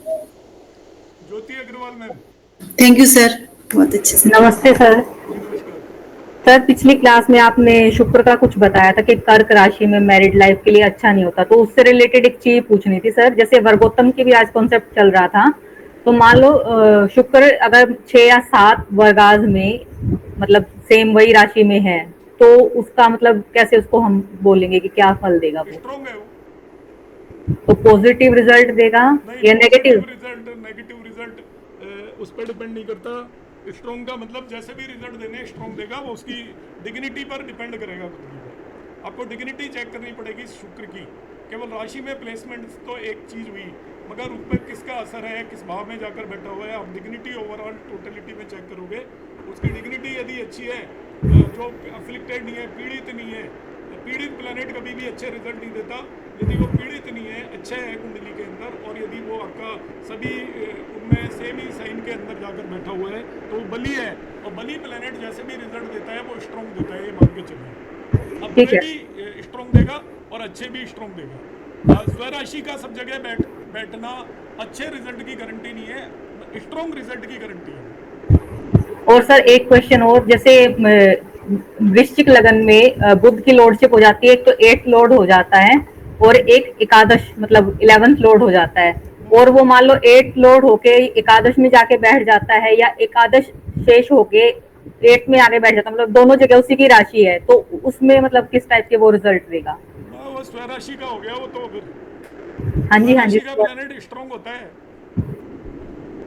Jyoti Agarwal ma'am. Thank you sir, बहुत अच्छे से। नमस्ते सर। जी नमस्कार। सर पिछली क्लास में आपने शुक्र का कुछ बताया था कि कर्क राशि में मैरिड लाइफ के लिए अच्छा नहीं होता, तो उससे रिलेटेड एक चीज पूछनी थी सर। जैसे वर्गोत्तम की भी आज कॉन्सेप्ट चल रहा था, तो मान लो शुक्र अगर 6 या 7 वर्गाज में मतलब सेम वही राशि में है, तो उसका मतलब कैसे उसको हम बोलेंगे कि क्या फल देगा वो? स्ट्रॉन्ग है वो। तो पॉजिटिव रिजल्ट देगा नहीं, या positive negative? Result negative result उस पर डिपेंड नहीं करता। स्ट्रॉन्ग का मतलब जैसे भी रिजल्ट देने स्ट्रॉन्ग देगा, वो उसकी डिग्निटी पर डिपेंड करेगा खुद की पर। आपको डिग्निटी चेक करनी पड़ेगी शुक्र की। केवल राशि में प्लेसमेंट तो एक चीज़ हुई, मगर उस पर किसका असर है, किस भाव में जाकर बैठा हुआ है, आप डिग्निटी ओवरऑल टोटलिटी में चेक करोगे। उसकी डिग्निटी यदि अच्छी है, जो अफ्लिक्टेड नहीं है, पीड़ित नहीं है। पीड़ित प्लैनेट कभी भी अच्छे रिजल्ट नहीं देता। यदि वो पीड़ित नहीं है, अच्छा है कुंडली के अंदर, और यदि वो आपका सभी उनमें सेम ही साइन के अंदर जाकर बैठा हुआ है, तो वो बली है। और बली प्लैनेट जैसे भी रिजल्ट देता है वो स्ट्रॉन्ग देता है, ये मान के चलिए। अब ठीक बुरे है। भी स्ट्रॉन्ग देगा और अच्छे भी स्ट्रॉन्ग देगा। स्वराशि का सब जगह बैठना अच्छे रिजल्ट की गारंटी नहीं है, स्ट्रॉन्ग रिजल्ट की गारंटी है। और सर एक क्वेश्चन और, जैसे वृश्चिक लगन में बुध की लॉर्डशिप हो जाती है, एक तो 8 लॉर्ड हो जाता है और एक एकादश मतलब 11th लॉर्ड हो जाता है। और वो मान लो 8 लॉर्ड होके एकादश में जाके बैठ जाता है, या एकादश शेष होके 8 में आगे बैठ जाता है, मतलब दोनों जगह उसी की राशि है, तो उसमें मतलब किस टाइप के वो रिजल्ट देगा? वो स्वराशि का हो गया वो, तो फिर हाँ जी, हाँ जी। स्वराशि का प्लैनेट स्ट्रॉन्ग होता है।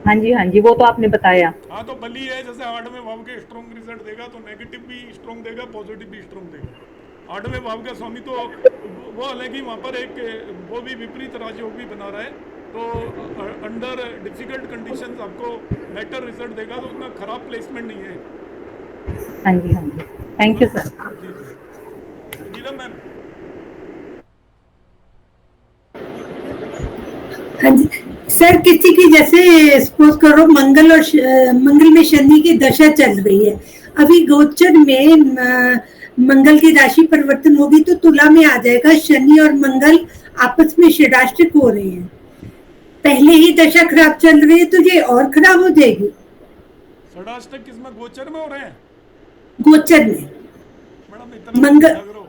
हाँ जी, हाँ जी, वो तो आपने बताया। हाँ, तो बली है, जैसे 8वें भाव के स्ट्रॉन्ग रिजल्ट देगा, तो नेगेटिव भी स्ट्रॉन्ग देगा, पॉजिटिव भी स्ट्रॉन्ग देगा। 8वें भाव का स्वामी तो वो हालांकि वहाँ पर एक वो भी विपरीत राजयोग भी बना रहा है, तो अंडर डिफिकल्ट कंडीशंस आपको बेटर रिजल्ट देगा, तो उतना खराब प्लेसमेंट नहीं है। हाँ जी, हाँ जी। थैंक यू हाँ सर। जी जी। नीलम मैम। हाँ जी सर, किसी की जैसे सपोज करो मंगल और मंगल में शनि की दशा चल रही है, अभी गोचर में मंगल की राशि परिवर्तन होगी तो तुला में आ जाएगा। शनि और मंगल आपस में षडाष्टक हो रहे हैं, पहले ही दशा खराब चल रही है तो ये और खराब हो जाएगी। षडाष्टक किसमें, गोचर में हो रहे हैं? गोचर में मैडम इतना मत मंगल पूछा करो।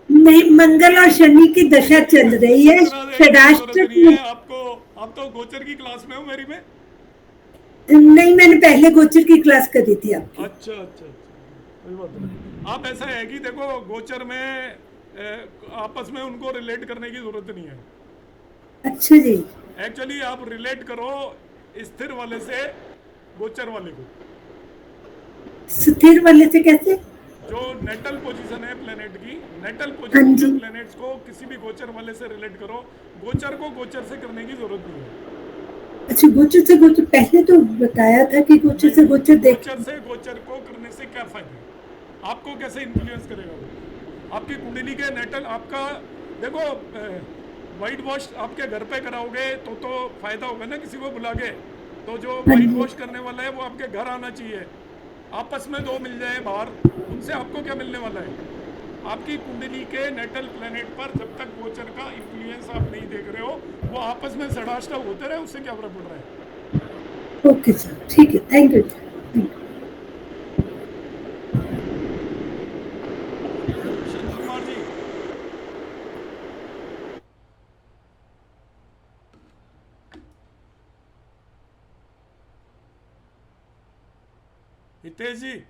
नहीं, मंगल और शनि की दशा चल रही है इतना देखने की जरूरत षडाष्टक नहीं है में। आपको। आप तो गोचर की क्लास में हो मेरी में। नहीं, मैंने पहले गोचर की क्लास करी थी आपकी। अच्छा अच्छा अच्छा, कोई बात नहीं। आप ऐसा है कि देखो, गोचर में आपस में उनको रिलेट करने की जरूरत नहीं है। अच्छा जी। एक्चुअली आप रिलेट करो स्थिर वाले से गोचर वाले को। स्थिर वाले से कैसे? जो नेटल पोजीशन है प्लेनेट की, नेटल हाँ पोजीशन के जी। प्लेनेट्स को किसी भी गोचर वाले से रिलेट करो। गोचर को गोचर से करने की जरूरत नहीं है। अच्छा, गोचर से गोचर पहले तो बताया था कि गोचर नहीं से नहीं, गोचर गोचर देखें। से गोचर को करने से क्या फायदा है? आपको कैसे इन्फ्लुएंस करेगा वो? आपकी कुंडली के नेटल आपका, देखो, वाइट वॉश आपके घर पे कराओगे तो फायदा होगा ना किसी को बुला के। तो जो हाँ वाइट जी। वॉश करने वाला है वो आपके घर आना चाहिए। आपस में दो मिल जाए बाहर, उनसे आपको क्या मिलने वाला है? आपकी कुंडली के नेटल प्लेनेट पर जब तक गोचर का इन्फ्लुएंस आप नहीं देख रहे हो, वो आपस में षडाष्टक होते रहे, उससे क्या फर्क पड़ रहा है? ओके सर, ठीक है, थैंक यू। शांत कुमार जी। हितेश जी।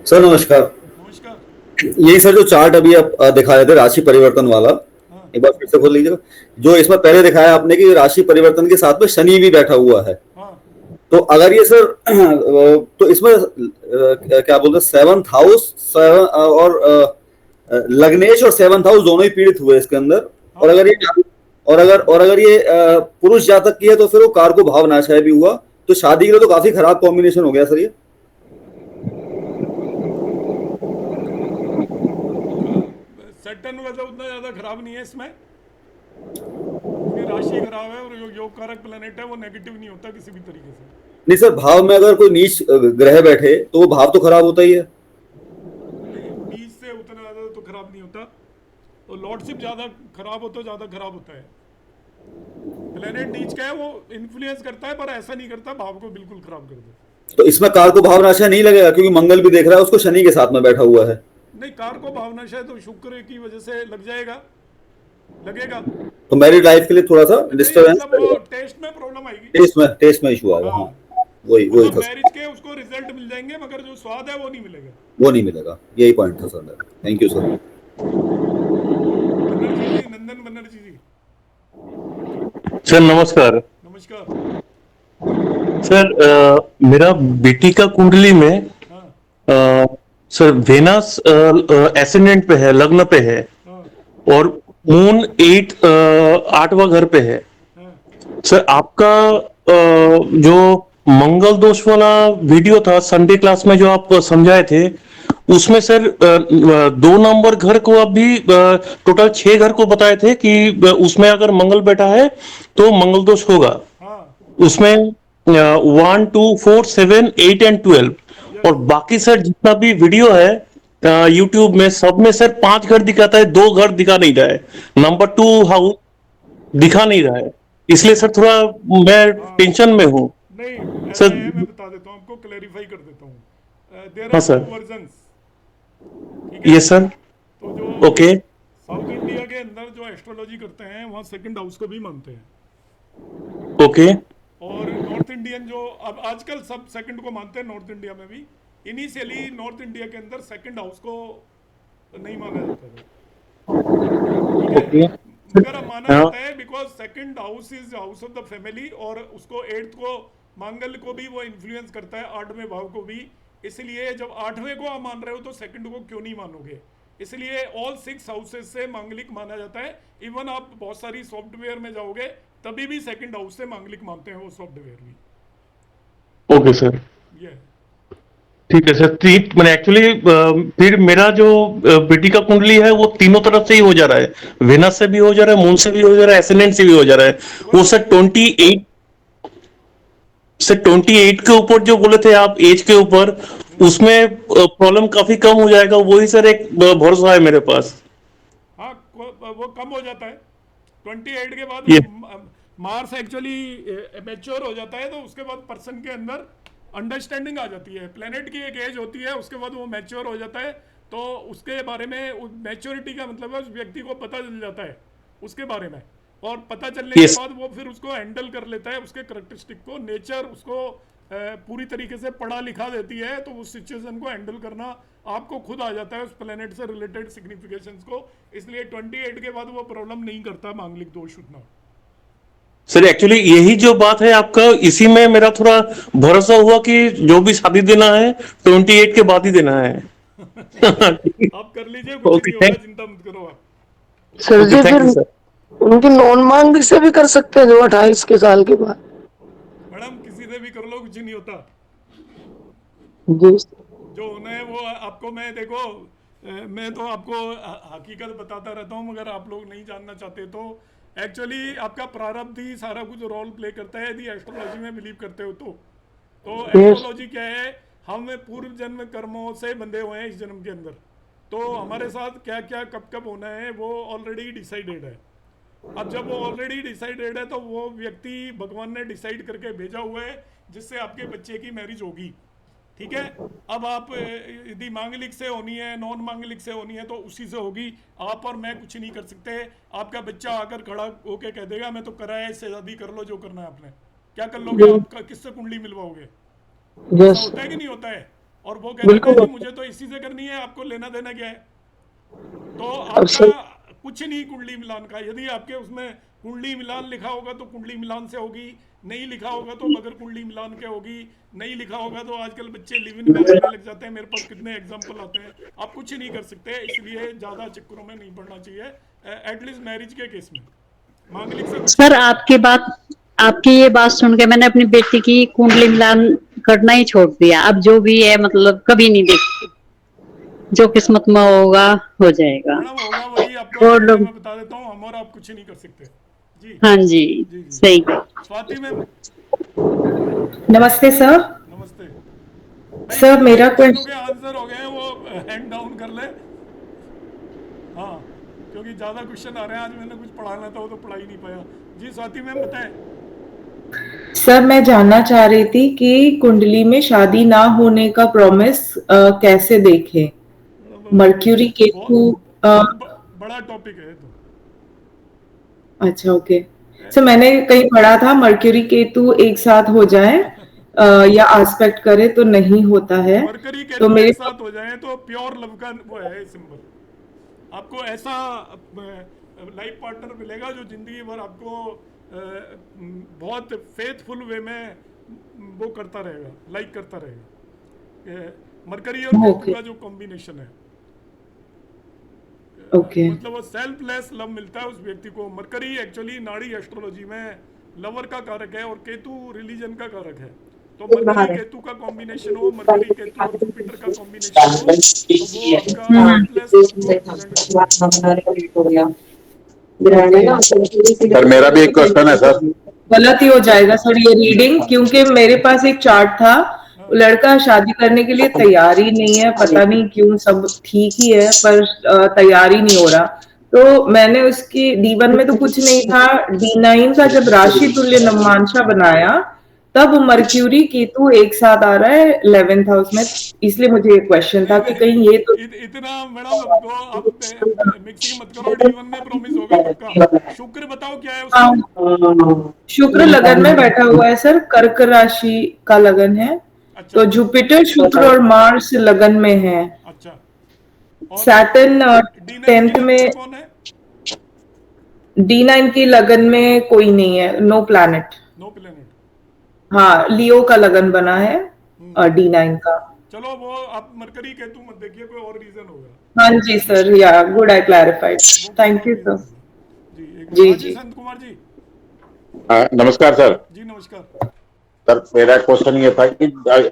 सर नमस्कार। नमस्कार। यही सर जो चार्ट अभी आप दिखा रहे थे राशि परिवर्तन वाला, हाँ एक बार फिर से खोल लीजिएगा। जो इसमें पहले दिखाया आपने कि राशि परिवर्तन के साथ में शनि भी बैठा हुआ है, हाँ। तो अगर ये सर तो इसमें क्या बोलते हैं, सेवंथ हाउस और लग्नेश और सेवंथ हाउस दोनों ही पीड़ित हुए इसके अंदर। और हाँ अगर ये पुरुष जातक की है तो फिर वो कारको भाव नाशाय भी हुआ, तो शादी के लिए तो काफी खराब कॉम्बिनेशन हो गया सर ये। सैटर्न वैसे उतना ज़्यादा खराब नहीं है इसमें, क्योंकि राशि खराब है और योग कारक प्लेनेट है, वो नेगेटिव नहीं होता किसी भी तरीके से। नहीं सर, भाव में अगर कोई नीच ग्रह बैठे तो वो भाव तो खराब होता ही है। नहीं, नीच से उतना ज़्यादा तो खराब नहीं होता। तो लॉर्डशिप ज़्यादा खराब हो तो ज़्यादा खराब होता है। प्लेनेट नीच का है, वो इन्फ्लुएंस करता है पर ऐसा नहीं करता भाव को बिल्कुल खराब कर दे। तो इसमें कार को भावनाशय नहीं लगेगा, क्योंकि मंगल भी देख रहा है उसको, शनि के साथ में बैठा हुआ है। नहीं, कार को भावनाशय तो शुक्र की वजह से लग जाएगा, लगेगा। तो मैरिड लाइफ के लिए थोड़ा सा नहीं डिस्टर्बेंस मतलब वो टेस्ट में प्रॉब्लम आएगी। टेस्ट में इशू आएगा। हाँ, हाँ, वही मतलब था, मैरिज के उसको रिजल्ट मिल जाएंगे मगर जो स्वाद है वो नहीं मिलेगा। वो नहीं मिलेगा, यही पॉइंट था सर मेरा। Thank you sir. Banerjee ji, Nandan Banerjee ji, sir नमस्कार। नमस्कार। सर मेरा बेटी का कुंडली में हाँ सर वेनस एसेंडेंट पे है, लग्न पे है, हाँ और मून 8वां घर पे है। हाँ सर आपका जो मंगल दोष वाला वीडियो था संडे क्लास में जो आप समझाए थे, उसमें सर 2 नंबर घर को अभी टोटल 6 घर को बताए थे कि उसमें अगर मंगल बैठा है तो मंगल दोष होगा। हाँ। उसमें 1, 2, 4, 7, 8 एंड 12, यस और बाकी सर जितना भी वीडियो है यूट्यूब में, सब में सर 5 घर दिखाता है, 2 घर दिखा नहीं रहा है, नंबर 2 हाउस दिखा नहीं रहा है। इसलिए सर थोड़ा मैं हाँ। टेंशन में हूँ नहीं, ऐसा सर। है, मैं बता देता हूँ आपको, क्लैरिफाई कर देता हूँ। देयर हाँ आर सर। 2 वर्जन्स, ठीक है। ये सर। तो जो ओके। साउथ इंडिया के अंदर जो एस्ट्रोलॉजी करते हैं वहाँ सेकंड हाउस को भी मानते हैं, ओके। और नॉर्थ इंडियन जो अब आजकल सब सेकंड को मानते हैं नॉर्थ इंडिया में भी। इनिशियली नॉर्थ इंडिया के अंदर सेकंड हाउस को नहीं माना जाता था, ठीक है। ओके। मगर अब माना हाँ। जाता है because second house is house of the family, और उसको 8th को मंगल को भी वो इन्फ्लुएंस करता है, 8वें भाव को भी। इसलिए जब 8वें को आप मान रहे हो तो सेकंड को क्यों नहीं मानोगे। इसलिए ऑल 6 हाउसेस से मांगलिक माना जाता है। इवन आप बहुत सारी सॉफ्टवेयर में जाओगे तभी भी सेकंड हाउस से मांगलिक मानते हैं वो सॉफ्टवेयर भी। ओके सर, ये है। ठीक है सर। मैंने एक्चुअली फिर मेरा जो बेटी का कुंडली है वो तीनों तरफ से ही हो जा रहा है, वेनस से भी हो जा रहा है, मून से भी हो जा रहा है, एसेंडेंट से भी हो जा रहा है। वो सर 28 के ऊपर जो बोले थे आप एज के ऊपर, उसमें प्रॉब्लम काफी कम हो जाएगा, वही सर एक भरोसा है मेरे पास। हाँ, वो कम हो जाता है 28 के बाद। ये मार्स एक्चुअली मैच्योर हो जाता है, तो उसके बाद पर्सन के अंदर अंडरस्टैंडिंग आ जाती है। प्लेनेट की एक एज होती है, उसके बाद वो मैच्योर हो जाता है, तो उसके बारे में मैच्योरिटी का मतलब है उस व्यक्ति को पता चल जाता है उसके बारे में, और पता चलने के Yes. बाद वो फिर उसको हैंडल कर लेता है, उसके करेक्टरिस्टिक को। नेचर उसको पूरी तरीके से पढ़ा लिखा देती है, तो उस सिचुएशन को हैंडल करना आपको खुद आ जाता है उस प्लेनेट से रिलेटेड सिग्निफिकेशंस को। इसलिए 28 के बाद वो प्रॉब्लम नहीं करता मांगलिक दोष उठना। सर एक्चुअली यही जो बात है आपका, इसी में मेरा थोड़ा भरोसा हुआ कि जो भी शादी देना है 28 के बाद ही देना है। आप कर लीजिए, कुछ ओके, नहीं होगा, चिंता मत करो आप। सर जी थैंक फिर यू सर। उनकी नॉन मांगलिक से भी कर सकते हैं जो 28 के साल के बाद? मैडम किसी से भी कर लो, कुछ नहीं होता। जी जो होना है वो आपको, मैं देखो मैं तो आपको हकीकत बताता रहता हूँ, मगर आप लोग नहीं जानना चाहते तो एक्चुअली आपका प्रारब्ध ही सारा कुछ रोल प्ले करता है, यदि एस्ट्रोलॉजी में बिलीव करते हो तो एस्ट्रोलॉजी क्या है, हम पूर्व जन्म कर्मों से बंधे हुए हैं इस जन्म के अंदर, तो हमारे साथ क्या क्या कब कब होना है वो ऑलरेडी डिसाइडेड है। अब जब वो ऑलरेडी डिसाइडेड है तो वो व्यक्ति भगवान ने डिसाइड करके भेजा हुआ है जिससे आपके बच्चे की मैरिज होगी, ठीक है। अब आप यदि मांगलिक से होनी है, नॉन मांगलिक से होनी है, तो उसी से होगी। आप और मैं कुछ नहीं कर सकते। आपका बच्चा आकर खड़ा होके कह देगा मैं तो कराया, इससे शादी कर लो, जो करना है आपने। क्या कर लोगे आप? किससे कुंडली मिलवाओगे? ऐसा यस होता है कि नहीं होता है? और वो कह देता है जी मुझे तो इसी से करनी है, आपको लेना देना क्या है? तो आपका कुछ नहीं कुंडली मिलान का। यदि आपके उसमें कुंडली मिलान लिखा होगा तो कुंडली मिलान से होगी, नहीं लिखा होगा तो बगैर कुंडली मिलान के होगी। नहीं लिखा होगा तो आजकल बच्चे लिव इन में रहने लग जाते हैं, मेरे पास कितने एग्जांपल आते हैं। आप कुछ नहीं कर सकते, इसलिए ज़्यादा चक्करों में नहीं पड़ना चाहिए, एटलीस्ट मैरिज के केस में। मांगलिक से सर आपकी ये बात सुन के मैंने अपनी बेटी की कुंडली मिलान करना ही छोड़ दिया। अब जो भी है मतलब कभी नहीं देखती, जो किस्मत में होगा हो जाएगा। मैडम होगा वही, आपको और लोग मैं बता देता हूँ, हम और आप कुछ नहीं कर सकते जी। हाँ जी, जी जी। सही। स्वाति मैम नमस्ते सर। नमस्ते। सर मेरा क्वेश्चन के आंसर हो गए हैं, वो हैंड डाउन कर ले। हाँ, क्योंकि ज़्यादा क्वेश्चन आ रहे हैं, आज मैंने कुछ पढ़ाना था वो तो पढ़ा ही नहीं पाया जी स्वाति मैम बताएं। सर मैं जानना चाह रही थी कि कुंडली में शादी ना होने का प्रॉमिस कैसे देखें। मर्क्यूरी केतु बहुत बड़ा टॉपिक है ये तो। अच्छा ओके। सर मैंने कहीं पढ़ा था मर्क्यूरी केतु एक साथ हो जाए या आस्पेक्ट करे तो नहीं होता है। मरकरी तो केतु मेरे एक साथ हो जाए तो प्योर लव का वो है सिंबल। आपको ऐसा लाइफ पार्टनर मिलेगा जो जिंदगी भर आपको बहुत फेथफुल वे में वो करता रहेगा, लाइक करता रहेगा। मरकरी और केतु ओके का जो कॉम्बिनेशन है, ओके मतलब वो सेल्फलेस लव मिलता है उस व्यक्ति को। मरकरी एक्चुअली नाड़ी एस्ट्रोलॉजी में लवर का कारक है और केतु रिलीजन का कारक है। तो मरकरी केतु का कॉम्बिनेशन हो, मरकरी केतु और जुपिटर का कॉम्बिनेशन हो, तो वो आपका सेल्फलेस लव को रिप्रेजेंट करता है। सर मेरा भी एक क्वेश्चन है सर। गलत ही हो जाएगा सर ये रीडिंग, क्योंकि मेरे पास एक चार्ट था, लड़का शादी करने के लिए तैयार ही नहीं है, पता नहीं क्यों, सब ठीक ही है पर तैयार ही नहीं हो रहा। तो मैंने उसकी D1 में तो कुछ नहीं था, D9 का जब राशि तुल्य नवमांशा बनाया तब मर्क्यूरी केतु एक साथ आ रहा है 11th हाउस में, इसलिए मुझे ये क्वेश्चन था कि कहीं ये तो इतना मैडम तो आप मिक्सिंग मत करो। D1 में प्रॉमिस होगा पक्का। शुक्र बताओ क्या है उसका। शुक्र लगन में बैठा हुआ है सर, कर्क राशि का लगन है। अच्छा तो जुपिटर शुक्र और मार्स लगन में है। अच्छा। और सैटर्न D9 की 10th लगन में, में कौन है? D9 की लगन में कोई नहीं है, नो प्लैनेट। No planet. हाँ लियो का लगन बना है D9 का। चलो वो आप मरकरी केतु मत देखिए, कोई और रीजन होगा। हाँ जी सर, या गुड आई क्लैरिफाइड, वो कोई थैंक और यू रीजन सर। होगा। जी एक जी हाँ जी जी संत कुमार जी। नमस्कार सर। जी नमस्कार। सर मेरा क्वेश्चन ये था कि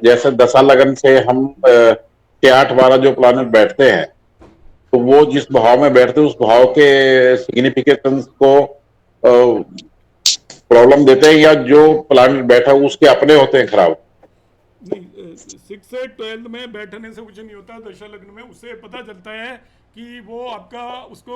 जैसे दशा लगन से हम के 8-12 जो प्लैनेट बैठते हैं, तो वो जिस भाव में बैठते हैं उस भाव के सिग्निफिकेशंस को प्रॉब्लम देते हैं, या जो प्लैनेट बैठा है उसके अपने होते हैं खराब? नहीं, 6 से 12 में बैठने से कुछ नहीं होता। दशा लग्न में उससे पता चलता है कि वो आपका उसको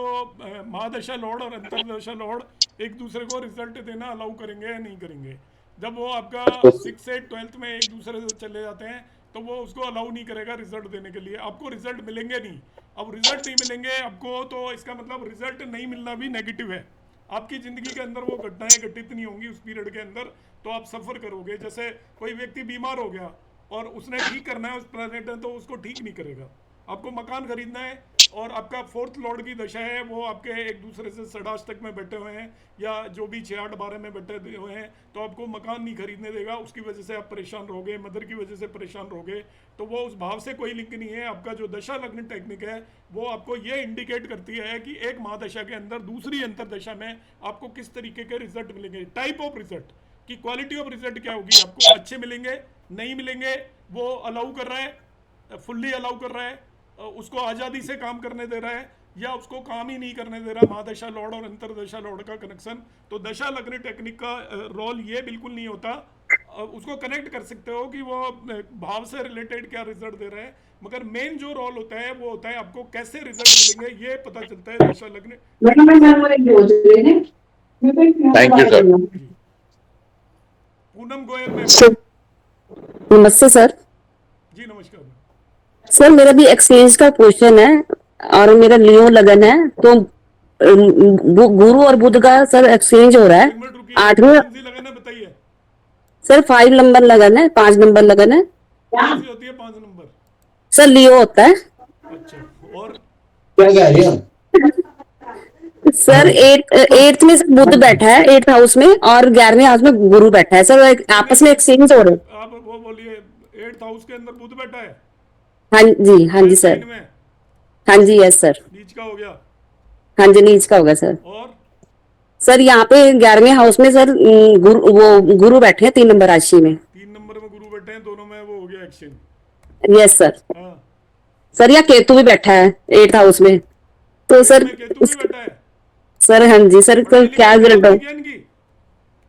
महादशा लॉर्ड और अंतरदशा लॉर्ड एक दूसरे को रिजल्ट देना अलाउ करेंगे या नहीं करेंगे। जब वो आपका 6 से 12 में एक दूसरे से चले जाते हैं तो वो उसको अलाउ नहीं करेगा रिजल्ट देने के लिए। आपको रिजल्ट मिलेंगे नहीं। अब रिजल्ट नहीं मिलेंगे आपको तो इसका मतलब रिजल्ट नहीं मिलना भी नेगेटिव है। आपकी ज़िंदगी के अंदर वो घटनाएं घटित नहीं होंगी उस पीरियड के अंदर, तो आप सफ़र करोगे। जैसे कोई व्यक्ति बीमार हो गया और उसने ठीक करना है उस प्लेनेट में, तो उसको ठीक नहीं करेगा। आपको मकान खरीदना है और आपका 4th लॉर्ड की दशा है, वो आपके एक दूसरे से षडाष्टक में बैठे हुए हैं या जो भी 6, 8, 12 में बैठे हुए हैं, तो आपको मकान नहीं खरीदने देगा। उसकी वजह से आप परेशान रहोगे, मदर की वजह से परेशान रहोगे। तो वो उस भाव से कोई लिंक नहीं है। आपका जो दशा लग्न टेक्निक है वो आपको ये इंडिकेट करती है कि एक महादशा के अंदर दूसरी अंतरदशा में आपको किस तरीके के रिजल्ट मिलेंगे, टाइप ऑफ रिजल्ट की क्वालिटी ऑफ रिजल्ट क्या होगी। आपको अच्छे मिलेंगे, नहीं मिलेंगे, वो अलाउ कर रहा है, फुल्ली अलाउ कर रहा है, उसको आज़ादी से काम करने दे रहा है, या उसको काम ही नहीं करने दे रहा। महादशा लॉर्ड और अंतरदशा लॉर्ड का कनेक्शन, तो दशा लग्न टेक्निक का रोल ये बिल्कुल नहीं होता। उसको कनेक्ट कर सकते हो कि वो भाव से रिलेटेड क्या रिजल्ट दे रहे हैं, मगर मेन जो रोल होता है वो होता है आपको कैसे रिजल्ट मिलेंगे ये पता चलता है दशा लग्न। Thank you sir. Poonam Goyal में। नमस्ते सर। जी नमस्कार। सर मेरा भी एक्सचेंज का क्वेश्चन है और मेरा लियो लगन है, तो गुरु और बुध का सर एक्सचेंज हो रहा है। 8वें लगन है बताइए सर, 5 नंबर लगन है, 5 नंबर लगन है। कौन सी होती है 5 नंबर? सर लियो होता है। अच्छा, और क्या कह रही है सर? 8th में सर बुध बैठा है 8th हाउस में, और 11वें हाउस में गुरु बैठा है सर, आपस में एक्सचेंज हो रहे हैं। आप वो बोलिए 8th हाउस के अंदर बुध बैठा है। हाँ जी सर। हाँ जी यस सर। नीच का हो गया। हाँ जी नीच का होगा सर। और सर यहाँ पे 11वें हाउस में सर गुरु बैठे हैं 3 नंबर राशि में। 3 नंबर में गुरु बैठे हैं, दोनों में वो हो गया एक्सचेंज। Yes sir. हाँ। सर यहाँ केतु भी बैठा है 8th हाउस में, तो सर केतु भी बैठा है सर। हाँ जी सर, तो क्या रिजल्ट हो?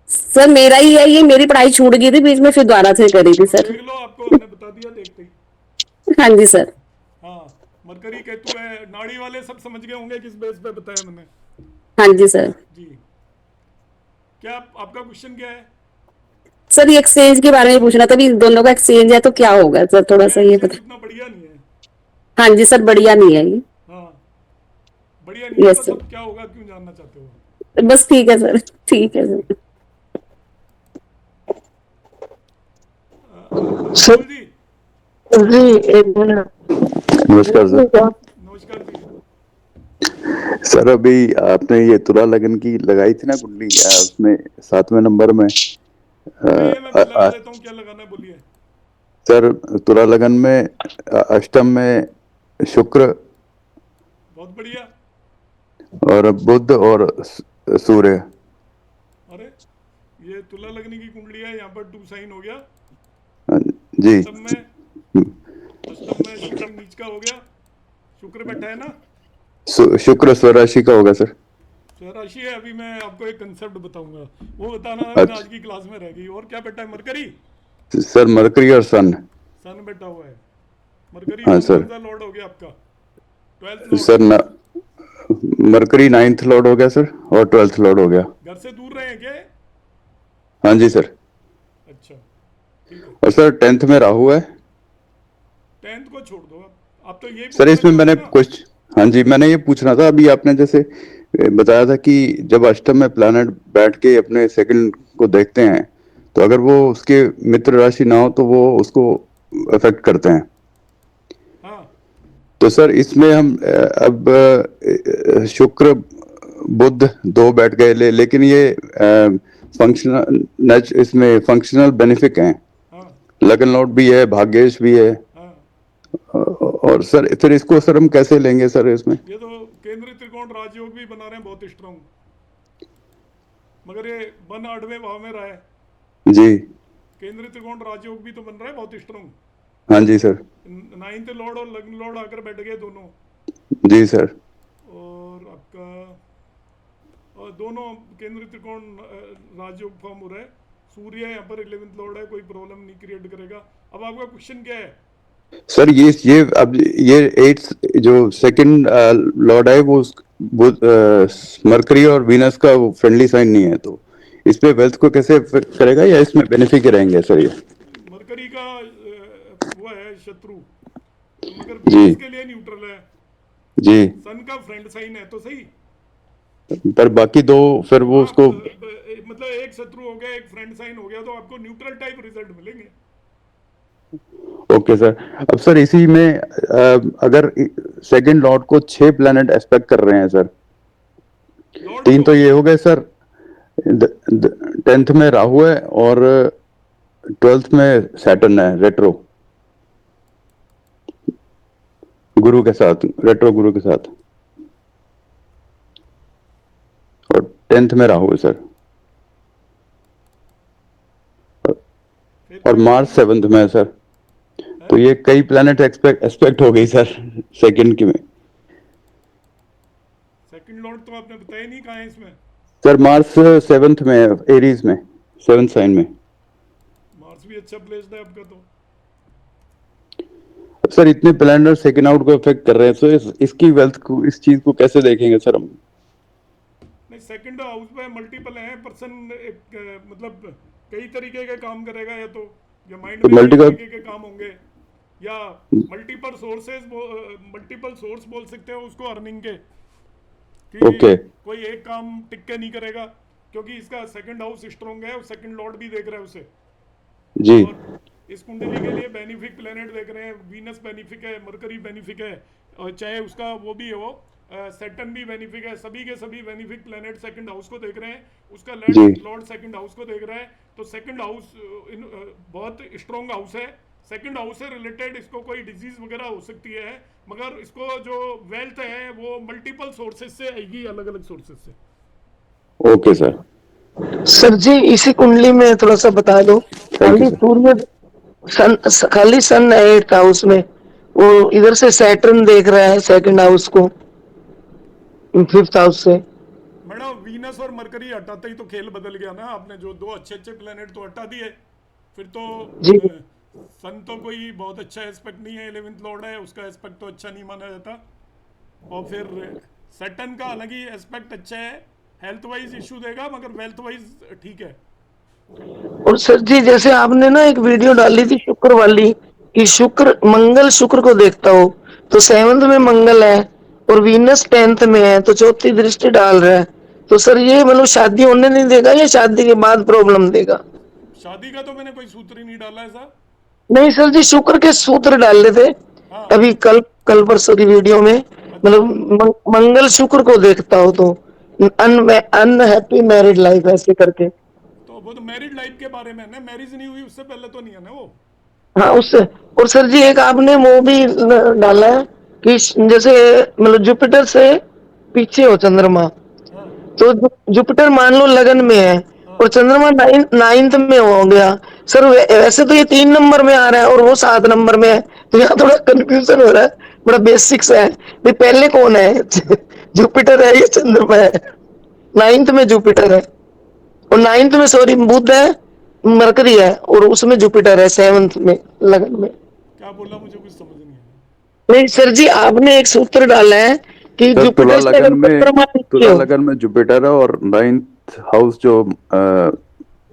सर मेरा ही है ये, मेरी पढ़ाई छूट गई थी बीच में, फिर दोबारा से करी थी सर। देख लो, आपको हमने बता दिया देखते ही। हाँ जी सर। हाँ, मरकरी केतु है, नाड़ी वाले सब समझ गए होंगे किस बेस पे बताया मैंने। हाँ जी सर। जी क्या आपका क्वेश्चन क्या है? सर ये एक्सचेंज के बारे में पूछना था, अभी दोनों का एक्सचेंज है तो क्या होगा सर, थोड़ा सा ये एक्सचेंज बता। उतना बढ़िया नहीं है। हाँ जी सर, बढ़िया नहीं है ये। हाँ, बढ़िया नहीं है तो यस सर, तब क्या होगा, क्यों जानना चाहते हो? बस ठीक है सर, ठीक है सर। राहुल जी, जी एक मिनट। नमस्कार सर। नमस्कार जी। सर अभी आपने ये तुला लगन की लगाई थी ना कुंडली, उसमें 7वें नंबर में ये मैं लगा देता हूँ, क्या लगाना है बोलिए। सर तुला लगन में अष्टम में शुक्र बहुत बढ़िया। और बुध और सूर्य। अरे ये तुला लगने की कुंडली है, यहाँ पर 2 साइन हो गया। जी अष्टम में शुक्र नीच का हो गया, शुक्र बैठा है ना। शुक्र स्वराशि का होगा सर। स्वराशि है। अभी मैं आपको एक कंसेप्ट बताऊंगा, वो बताना अच्छा। आज की क्लास में रहेगी। और क्या बैठा है? मरकरी। सर मरकरी और सन। सन बैठा हुआ है। मरकरी हाँ सर। कौन सा लॉर्ड हो गया आपका? 12th Lord. Sir mercury 9th Lord हो गया सर, और 12th लॉर्ड हो गया। घर से दूर रहे हैं क्या? हाँ जी सर। अच्छा ठीक है। और सर 10th में राहु है। 10th को छोड़ दो आप तो यही सर इसमें मैंने कुछ, हाँ जी मैंने ये पूछना था, अभी आपने जैसे बताया था कि जब अष्टम में प्लैनेट बैठ के अपने सेकंड को देखते हैं तो अगर वो उसके मित्र राशि ना हो तो वो उसको अफेक्ट करते हैं। हाँ। तो सर इसमें हम अब शुक्र बुध 2 बैठ गए लेकिन ये फंक्शनल, इसमें फंक्शनल बेनिफिक हैं। हाँ। लगन लॉर्ड भी है, भाग्येश भी है। हाँ। और सर फिर इसको सर हम कैसे लेंगे सर इसमें? ये तो केंद्रीय त्रिकोण राजयोग भी बना रहे हैं बहुत स्ट्रॉन्ग, मगर ये वन 8वें भाव में रहा है जी। केंद्रीय त्रिकोण राजयोग भी तो बन रहा है बहुत स्ट्रॉन्ग। हाँ जी सर। 9th लॉर्ड और लग्न लॉर्ड आकर बैठ गए दोनों। जी सर। और आपका और दोनों केंद्रीय त्रिकोण राजयोग फॉर्म हो रहा है। सूर्य यहाँ पर 11th लॉर्ड है, कोई प्रॉब्लम नहीं क्रिएट करेगा। अब आपका क्वेश्चन क्या है? सर ये अब ये 8th जो सेकंड लॉर्ड है वो मरकरी और वीनस का फ्रेंडली साइन नहीं है, तो इस पे वेल्थ को कैसे इफेक्ट करेगा या इसमें बेनिफिट रहेंगे सर ये? मरकरी का वो है शत्रु, मगर जी वीनस के लिए न्यूट्रल है। जी। सन का फ्रेंड साइन है तो सही। पर बाकी 2 फिर वो उसको, मतलब एक शत्रु हो गया, एक फ्रेंड साइन हो गया, तो आपको न्यूट्रल टाइप रिजल्ट मिलेंगे। Okay sir. अब सर इसी में अगर सेकंड लॉर्ड को 6 प्लैनेट एस्पेक्ट कर रहे हैं सर, 3 तो ये हो गए सर। 10th में राहु है और 12th में सैटर्न है रेट्रो गुरु के साथ, रेट्रो गुरु के साथ, और 10th में राहु है सर, और मार्स 7th में है सर। तो ये कई प्लैनेट एक्सपेक्ट हो गई सर सेकंड की में। सेकंड लॉर्ड तो आपने बताया नहीं कहाँ है इसमें। सर मार्स 7th में है, एरीज में, 7th साइन में। मार्स भी अच्छा प्लेस्ड है आपका तो। अब सर इतने प्लैनेट सेकंड आउट को इफेक्ट कर रहे हैं, तो इसकी वेल्थ को, इस चीज को कैसे देखेंगे सर हम? नहीं, सेकंड हाउस में मल्टीपल है पर्सन, एक मतलब कई तरीके के काम करेगा, या तो या माइंड तो में कई मल्टीपल तरीके के काम होंगे, या मल्टीपल सोर्स बोल सकते हो उसको अर्निंग के, कि ओके। कोई एक काम टिक के नहीं करेगा, क्योंकि इसका सेकंड हाउस स्ट्रॉन्ग है और सेकंड लॉर्ड भी देख रहा है उसे। जी। और इस कुंडली के लिए बेनिफिक प्लेनेट देख रहे हैं, वीनस बेनिफिक है, मरकरी बेनिफिक है, और चाहे उसका वो भी हो सैटर्न भी बेनिफिक है, सभी के सभी बेनिफिक प्लेनेट सेकंड हाउस को देख रहे हैं। उसका लॉर्ड सेकंड हाउस को देख रहा है, तो सेकंड हाउस बहुत स्ट्रॉन्ग हाउस है। सेकंड हाउस से रिलेटेड इसको कोई डिजीज वगैरह हो सकती है, मगर इसको जो वेल्थ है वो मल्टीपल सोर्सेज से आएगी, अलग अलग सोर्सेज से। Okay sir. सर जी इसी कुंडली में थोड़ा सा बता दो, खाली सूर्य खाली सन है 8th हाउस में, वो इधर से सैटर्न देख रहा है सेकंड हाउस को 5th हाउस से। मैडम वीनस और मरकरी हटाते ही तो खेल बदल गया ना। आपने जो 2 अच्छे अच्छे प्लेनेट तो हटा दिए, फिर तो सन तो कोई बहुत अच्छा एस्पेक्ट नहीं है, 11th लॉर्ड है, उसका एस्पेक्ट तो अच्छा नहीं माना जाता। और फिर सैटर्न का हालांकि एस्पेक्ट अच्छा है, हेल्थ वाइज इशू देगा, मगर वेल्थ वाइज ठीक है। और सर जी जैसे आपने ना एक वीडियो डाली थी शुक्र वाली कि शुक्र मंगल शुक्र को देखता हो, तो 7th में मंगल है और वीनस 10th में है, तो चौथी दृष्टि डाल रहा है। तो सर ये मतलब शादी होने नहीं देगा या शादी के बाद प्रॉब्लम देगा? शादी का तो मैंने कोई सूत्र ही नहीं डाला ऐसा। नहीं सर जी, शुक्र के सूत्र डाले थे हाँ। अभी कल कल परसों की वीडियो में, मतलब मंगल शुक्र को देखता हो तो अनहैप्पी मैरिड लाइफ ऐसे करके। तो वो तो मैरिड लाइफ के बारे में है ना, मैरिज नहीं हुई उससे पहले तो नहीं है ना वो। हाँ उससे। और सर जी एक आपने वो भी डाला है कि जैसे मतलब जुपिटर से पीछे हो चंद्रमा, हाँ। तो जुपिटर मान लो लगन में है और चंद्रमा 9th में हो गया। सर वैसे तो ये 3 नंबर में आ रहा है और वो 7 नंबर में है, तो यहाँ थोड़ा कंफ्यूजन हो रहा है, बड़ा बेसिक्स है भाई, पहले कौन है जुपिटर है या चंद्रमा है? 9th में जुपिटर है और 9th में सॉरी बुध है, मरकरी है और उसमें जुपिटर है 7th में लगन में। क्या बोला मुझे कुछ समझ नहीं आया। नहीं सर जी आपने एक सूत्र डाला है कि सर जुपिटर से अगर चंद्रमा नीचे तुला हो, लगन में जुपिटर है और 9th हाउस जो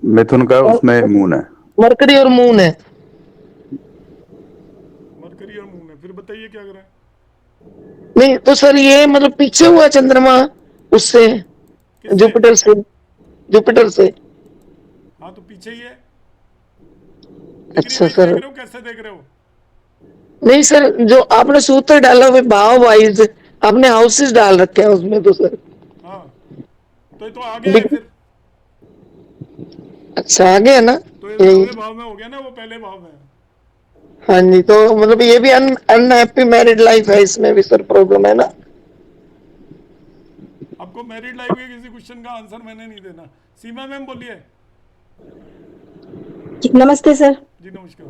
मिथुन का है उसमें मून है। मरकरी और मून है। मरकरी और मून है, फिर बताइए क्या करें। नहीं तो सर ये मतलब पीछे हुआ चंद्रमा उससे, जुपिटर से, जुपिटर से। हाँ तो पीछे ही है। अच्छा देख सर। रहे हो कैसे देख रहे हो। नहीं सर जो आपने सूत्र डाला वो भाव वाइज आपने हाउसेस डाल रखे हैं उसमें, तो सर हाँ तो ये तो आगे है फिर। अच्छा आगे है ना तो ये यही। 9वें भाव में हो गया ना, वो पहले भाव में है। हाँ जी, तो मतलब ये भी अनहैप्पी मैरिड लाइफ है, इसमें भी सर प्रॉब्लम है ना? आपको मैरिड लाइफ के किसी क्वेश्चन का आंसर मैंने नहीं देना। सीमा मैम बोलिए। नमस्ते सर। जी नमस्कार।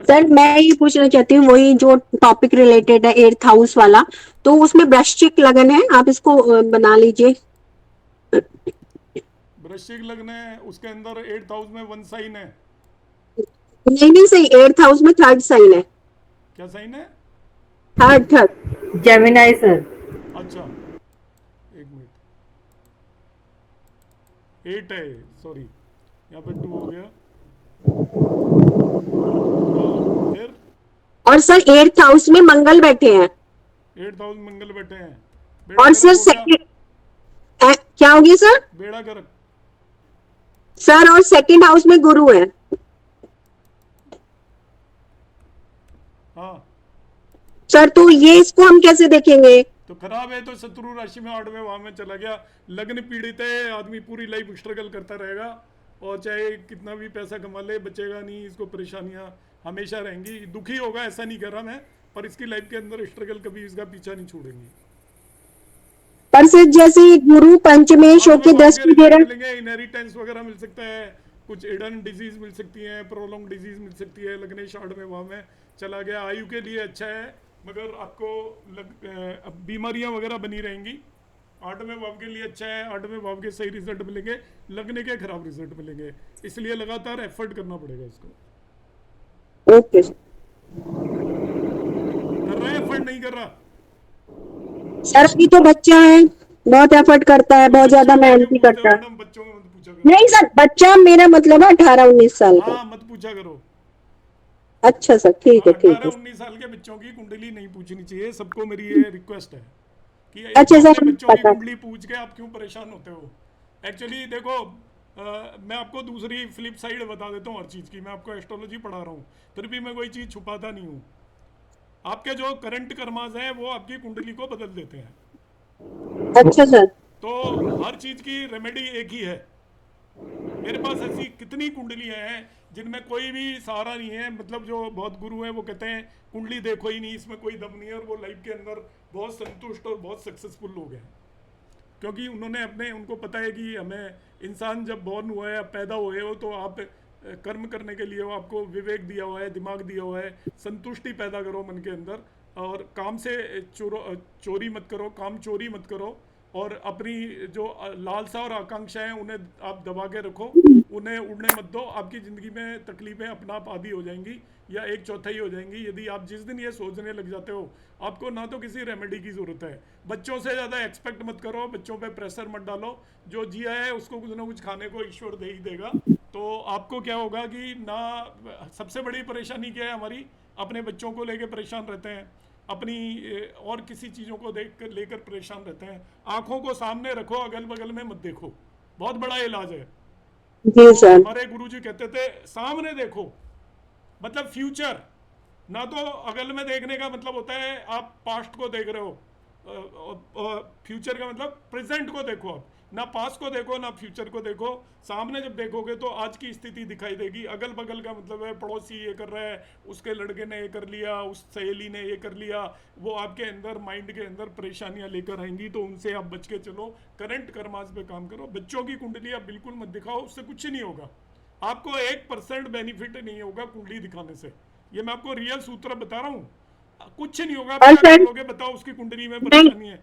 सर मैं ये पूछना चाहती हूँ वही जो टॉपिक रिलेटेड है 8th हाउस वाला, तो उसमें वृश्चिक लगन है, आप इसको बना लीजिए। वृश्चिक लग्न है, उसके अंदर 8th हाउस में 1 साइन है। नहीं सही, 8th हाउस में 3rd साइन है। क्या साइन है? Third Gemini sir. अच्छा एक मिनट, 8 है सॉरी, यहाँ पे 2 हो गया। फिर और सर 8th हाउस में मंगल बैठे हैं 8th हाउस मंगल बैठे हैं। और सर सेकंड क्या हो गया सर? बेड़ा गर्क। सर और 2nd हाउस में गुरु है। हाँ सर तो ये इसको हम कैसे देखेंगे? तो खराब है, तो शत्रु राशि में 8वें भाव में चला गया। लग्न पीड़ित है, आदमी पूरी लाइफ स्ट्रगल करता रहेगा और चाहे कितना भी पैसा कमा ले बचेगा नहीं, इसको परेशानियां हमेशा रहेंगी, दुखी होगा, ऐसा नहीं कर रहा मैं, पर इसकी लाइफ के अंदर स्ट्रगल कभी इसका पीछा नहीं छोड़ेंगी। पर सर जैसे गुरु पंचमेश होके 10 मिलेंगे, इनहेरिटेंस वगैरह मिल सकता है, कुछ हिडन डिजीज मिल सकती है, प्रोलॉन्ग डिजीज मिल सकती है। लग्नेश 8वें भाव में चला गया, आयु के लिए अच्छा है, मगर आपको अब बीमारियां वगैरह बनी रहेंगी। 8वें भाव के लिए अच्छा है, 8वें भाव के सही रिजल्ट मिलेंगे, लगने के खराब रिजल्ट मिलेंगे, इसलिए लगातार एफर्ट करना पड़ेगा इसको। ओके कर रहा है एफर्ट, नहीं कर रहा? सर अभी तो बच्चा है, बहुत एफर्ट करता है, बहुत ज्यादा मेहनती करता है। बच्चों में मत पूछा करो। नहीं सर बच्चा मेरा मतलब है 18-19 साल का। हाँ मत पूछा करो। अच्छा सर ठीक है ठीक है। 18-19 साल के बच्चों की कुंडली नहीं पूछनी चाहिए, सबको मेरी ये रिक्वेस्ट है कि अच्छा सर, अपने बच्चों की पता। कुंडली पूछ के आप क्यों परेशान होते हो। एक्चुअली देखो मैं आपको दूसरी फ्लिप साइड बता देता हूँ हर चीज़ की। मैं आपको एस्ट्रोलॉजी पढ़ा रहा हूँ, फिर भी मैं कोई चीज़ छुपाता नहीं हूँ। आपके जो करंट कर्माज हैं वो आपकी कुंडली को बदल देते हैं। अच्छा सर। तो हर चीज़ की रेमेडी एक ही है। मेरे पास ऐसी कितनी कुंडलियां हैं जिनमें कोई भी सहारा नहीं है, मतलब जो बहुत गुरु हैं वो कहते हैं कुंडली देखो ही नहीं, इसमें कोई दम नहीं है, और वो लाइफ के अंदर बहुत संतुष्ट और बहुत सक्सेसफुल लोग हैं, क्योंकि उन्होंने उनको पता है कि हमें इंसान जब बॉर्न हुआ है, पैदा हुए हो, तो आप कर्म करने के लिए आपको विवेक दिया हुआ है, दिमाग दिया हुआ है, संतुष्टि पैदा करो मन के अंदर, और काम से चोरी मत करो, काम चोरी मत करो, और अपनी जो लालसा और आकांक्षा है उन्हें आप दबा के रखो, उन्हें उड़ने मत दो। आपकी ज़िंदगी में तकलीफ़ें अपना आप आधी हो जाएंगी या एक चौथाई हो जाएंगी यदि आप जिस दिन ये सोचने लग जाते हो। आपको ना तो किसी रेमेडी की ज़रूरत है, बच्चों से ज़्यादा एक्सपेक्ट मत करो, बच्चों पे प्रेशर मत डालो। जो जिया है उसको कुछ ना कुछ खाने को ईश्वर दे ही देगा। तो आपको क्या होगा कि ना, सबसे बड़ी परेशानी क्या है हमारी, अपने बच्चों को लेकर परेशान रहते हैं, अपनी और किसी चीज़ों को देख कर लेकर परेशान रहते हैं। आंखों को सामने रखो, अगल बगल में मत देखो, बहुत बड़ा इलाज है। जी सर। हमारे गुरुजी कहते थे सामने देखो, मतलब फ्यूचर, ना तो अगल में देखने का मतलब होता है आप पास्ट को देख रहे हो, फ्यूचर का मतलब प्रेजेंट को देखो। आप ना पास्ट को देखो ना फ्यूचर को देखो, सामने जब देखोगे तो आज की स्थिति दिखाई देगी। अगल बगल का मतलब है पड़ोसी ये कर रहा है, उसके लड़के ने ये कर लिया, उस सहेली ने ये कर लिया, वो आपके अंदर माइंड के अंदर परेशानियां लेकर आएंगी, तो उनसे आप बच के चलो। करंट कर्मास पे काम करो, बच्चों की कुंडली आप बिल्कुल मत दिखाओ, उससे कुछ नहीं होगा। आपको 1% बेनिफिट नहीं होगा कुंडली दिखाने से, ये मैं आपको रियल सूत्र बता रहा हूँ। कुछ नहीं होगा। और क्या सर, करोगे बताओ, उसकी कुंडली में परेशानी है।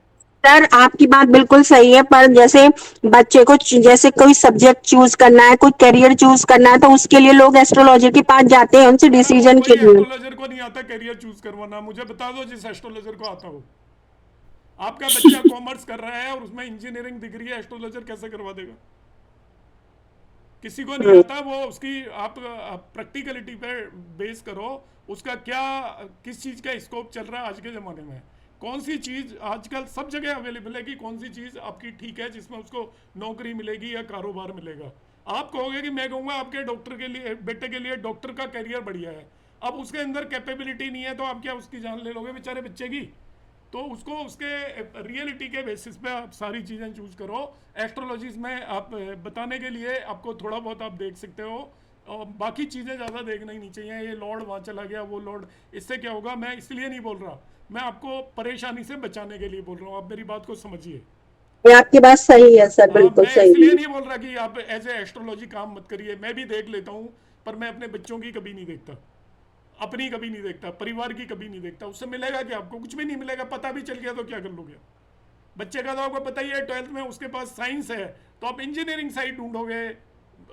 सर आपकी बात बिल्कुल सही है, पर जैसे बच्चे को जैसे कोई सब्जेक्ट चूज करना है, कोई करियर चूज करना है, तो उसके लिए लोग एस्ट्रोलॉजर के पास जाते हैं उनसे डिसीजन के कोई लिए। एस्ट्रोलॉजर को नहीं आता करियर चूज करवाना, मुझे बता दो जिस एस्ट्रोलॉजर को आता हो। आपका बच्चा कॉमर्स कर रहा है और उसमें इंजीनियरिंग डिग्री है, एस्ट्रोलॉजर कैसे करवा देगा? किसी को नहीं आता। वो उसकी आप प्रैक्टिकलिटी पे बेस करो, उसका क्या, किस चीज़ का स्कोप चल रहा है आज के ज़माने में, कौन सी चीज़ आजकल सब जगह अवेलेबल है कि कौन सी चीज़ आपकी ठीक है जिसमें उसको नौकरी मिलेगी या कारोबार मिलेगा। आप कहोगे कि मैं कहूँगा आपके डॉक्टर के लिए, बेटे के लिए डॉक्टर का करियर बढ़िया है, अब उसके अंदर कैपेबिलिटी नहीं है तो आप क्या उसकी जान ले लोगे बेचारे बच्चे की? तो उसको उसके रियलिटी के बेसिस पे आप सारी चीज़ें चूज करो। एस्ट्रोलॉजीज में आप बताने के लिए आपको थोड़ा बहुत आप देख सकते हो, और बाकी चीज़ें ज़्यादा देखना ही नहीं चाहिए। ये लॉर्ड वहाँ चला गया, वो लॉर्ड, इससे क्या होगा, मैं इसलिए नहीं बोल रहा, मैं आपको परेशानी से बचाने के लिए बोल रहा हूँ। आप मेरी बात को समझिए। ये आपकी बात सही है सर, बिल्कुल मैं सही इसलिए है। नहीं बोल रहा कि आप एज ए एस्ट्रोलॉजी काम मत करिए, मैं भी देख लेता हूँ, पर मैं अपने बच्चों की कभी नहीं देखता, अपनी कभी नहीं देखता, परिवार की कभी नहीं देखता। उससे मिलेगा कि आपको कुछ भी नहीं मिलेगा। पता भी चल गया तो क्या कर लोगे? बच्चे का तो आपको पता ही है, 12th में उसके पास साइंस है तो आप इंजीनियरिंग साइड ढूंढोगे,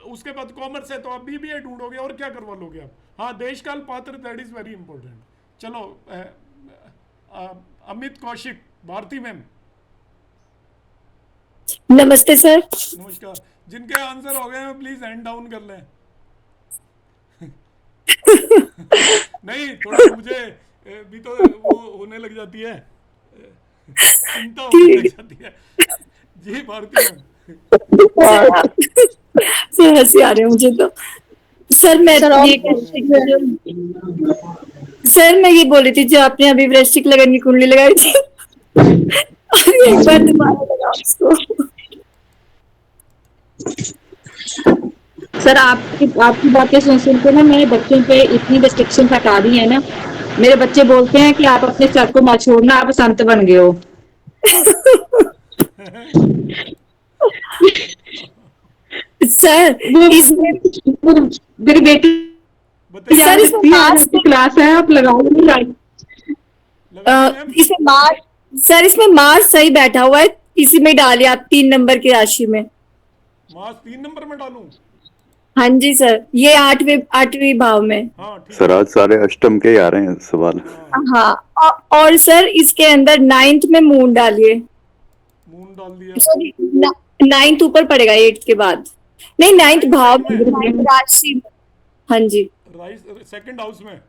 उसके बाद कॉमर्स है तो आप बीबीए ढूंढोगे, और क्या करवा लोगे आप? हाँ, देश काल पात्र, दैट इज वेरी इंपॉर्टेंट। चलो अमित कौशिक, भारती मैम नमस्ते सर। नमस्कार। जिनके आंसर हो गए हैं प्लीज हैंड डाउन कर लें। नहीं, थोड़ा मुझे भी तो वो होने लग जाती है, चिंता होने लग जाती है। जी भारती मैम। सर हंसी आ रही है मुझे तो। सर मैं सर मैं ये बोल रही थी, जो आपने अभी वृश्चिक लगन की कुंडली लगाई थी, एक बार दोबारा लगाओ उसको। सर आपकी बातें सुन के ना मेरे बच्चों पे इतनी रिस्ट्रिक्शन हटा दी है ना, मेरे बच्चे बोलते हैं कि आप अपने सर को मत छोड़ना, आप संत बन गए हो। सर इसमें मेरी बेटी सर इसमें मार्क्स क्लास है, आप लगाओ। इसमें मार्क्स, सर इसमें मार्क्स सही बैठा हुआ है, इसी में डालिए आप 3 नंबर की राशि में। मार्क्स 3 नंबर में डालूं? हाँ जी सर, ये 8वीं भाव में। सर आज सारे अष्टम के ही आ रहे हैं सवाल। हाँ, और सर इसके अंदर 9th में मून डालिए। मून डाल दिया? सॉरी 9th ऊपर पड़ेगा 8th के बाद, नहीं 9th भाव में, 9th राशि में। हाँ जी, सेकंड हाउस में।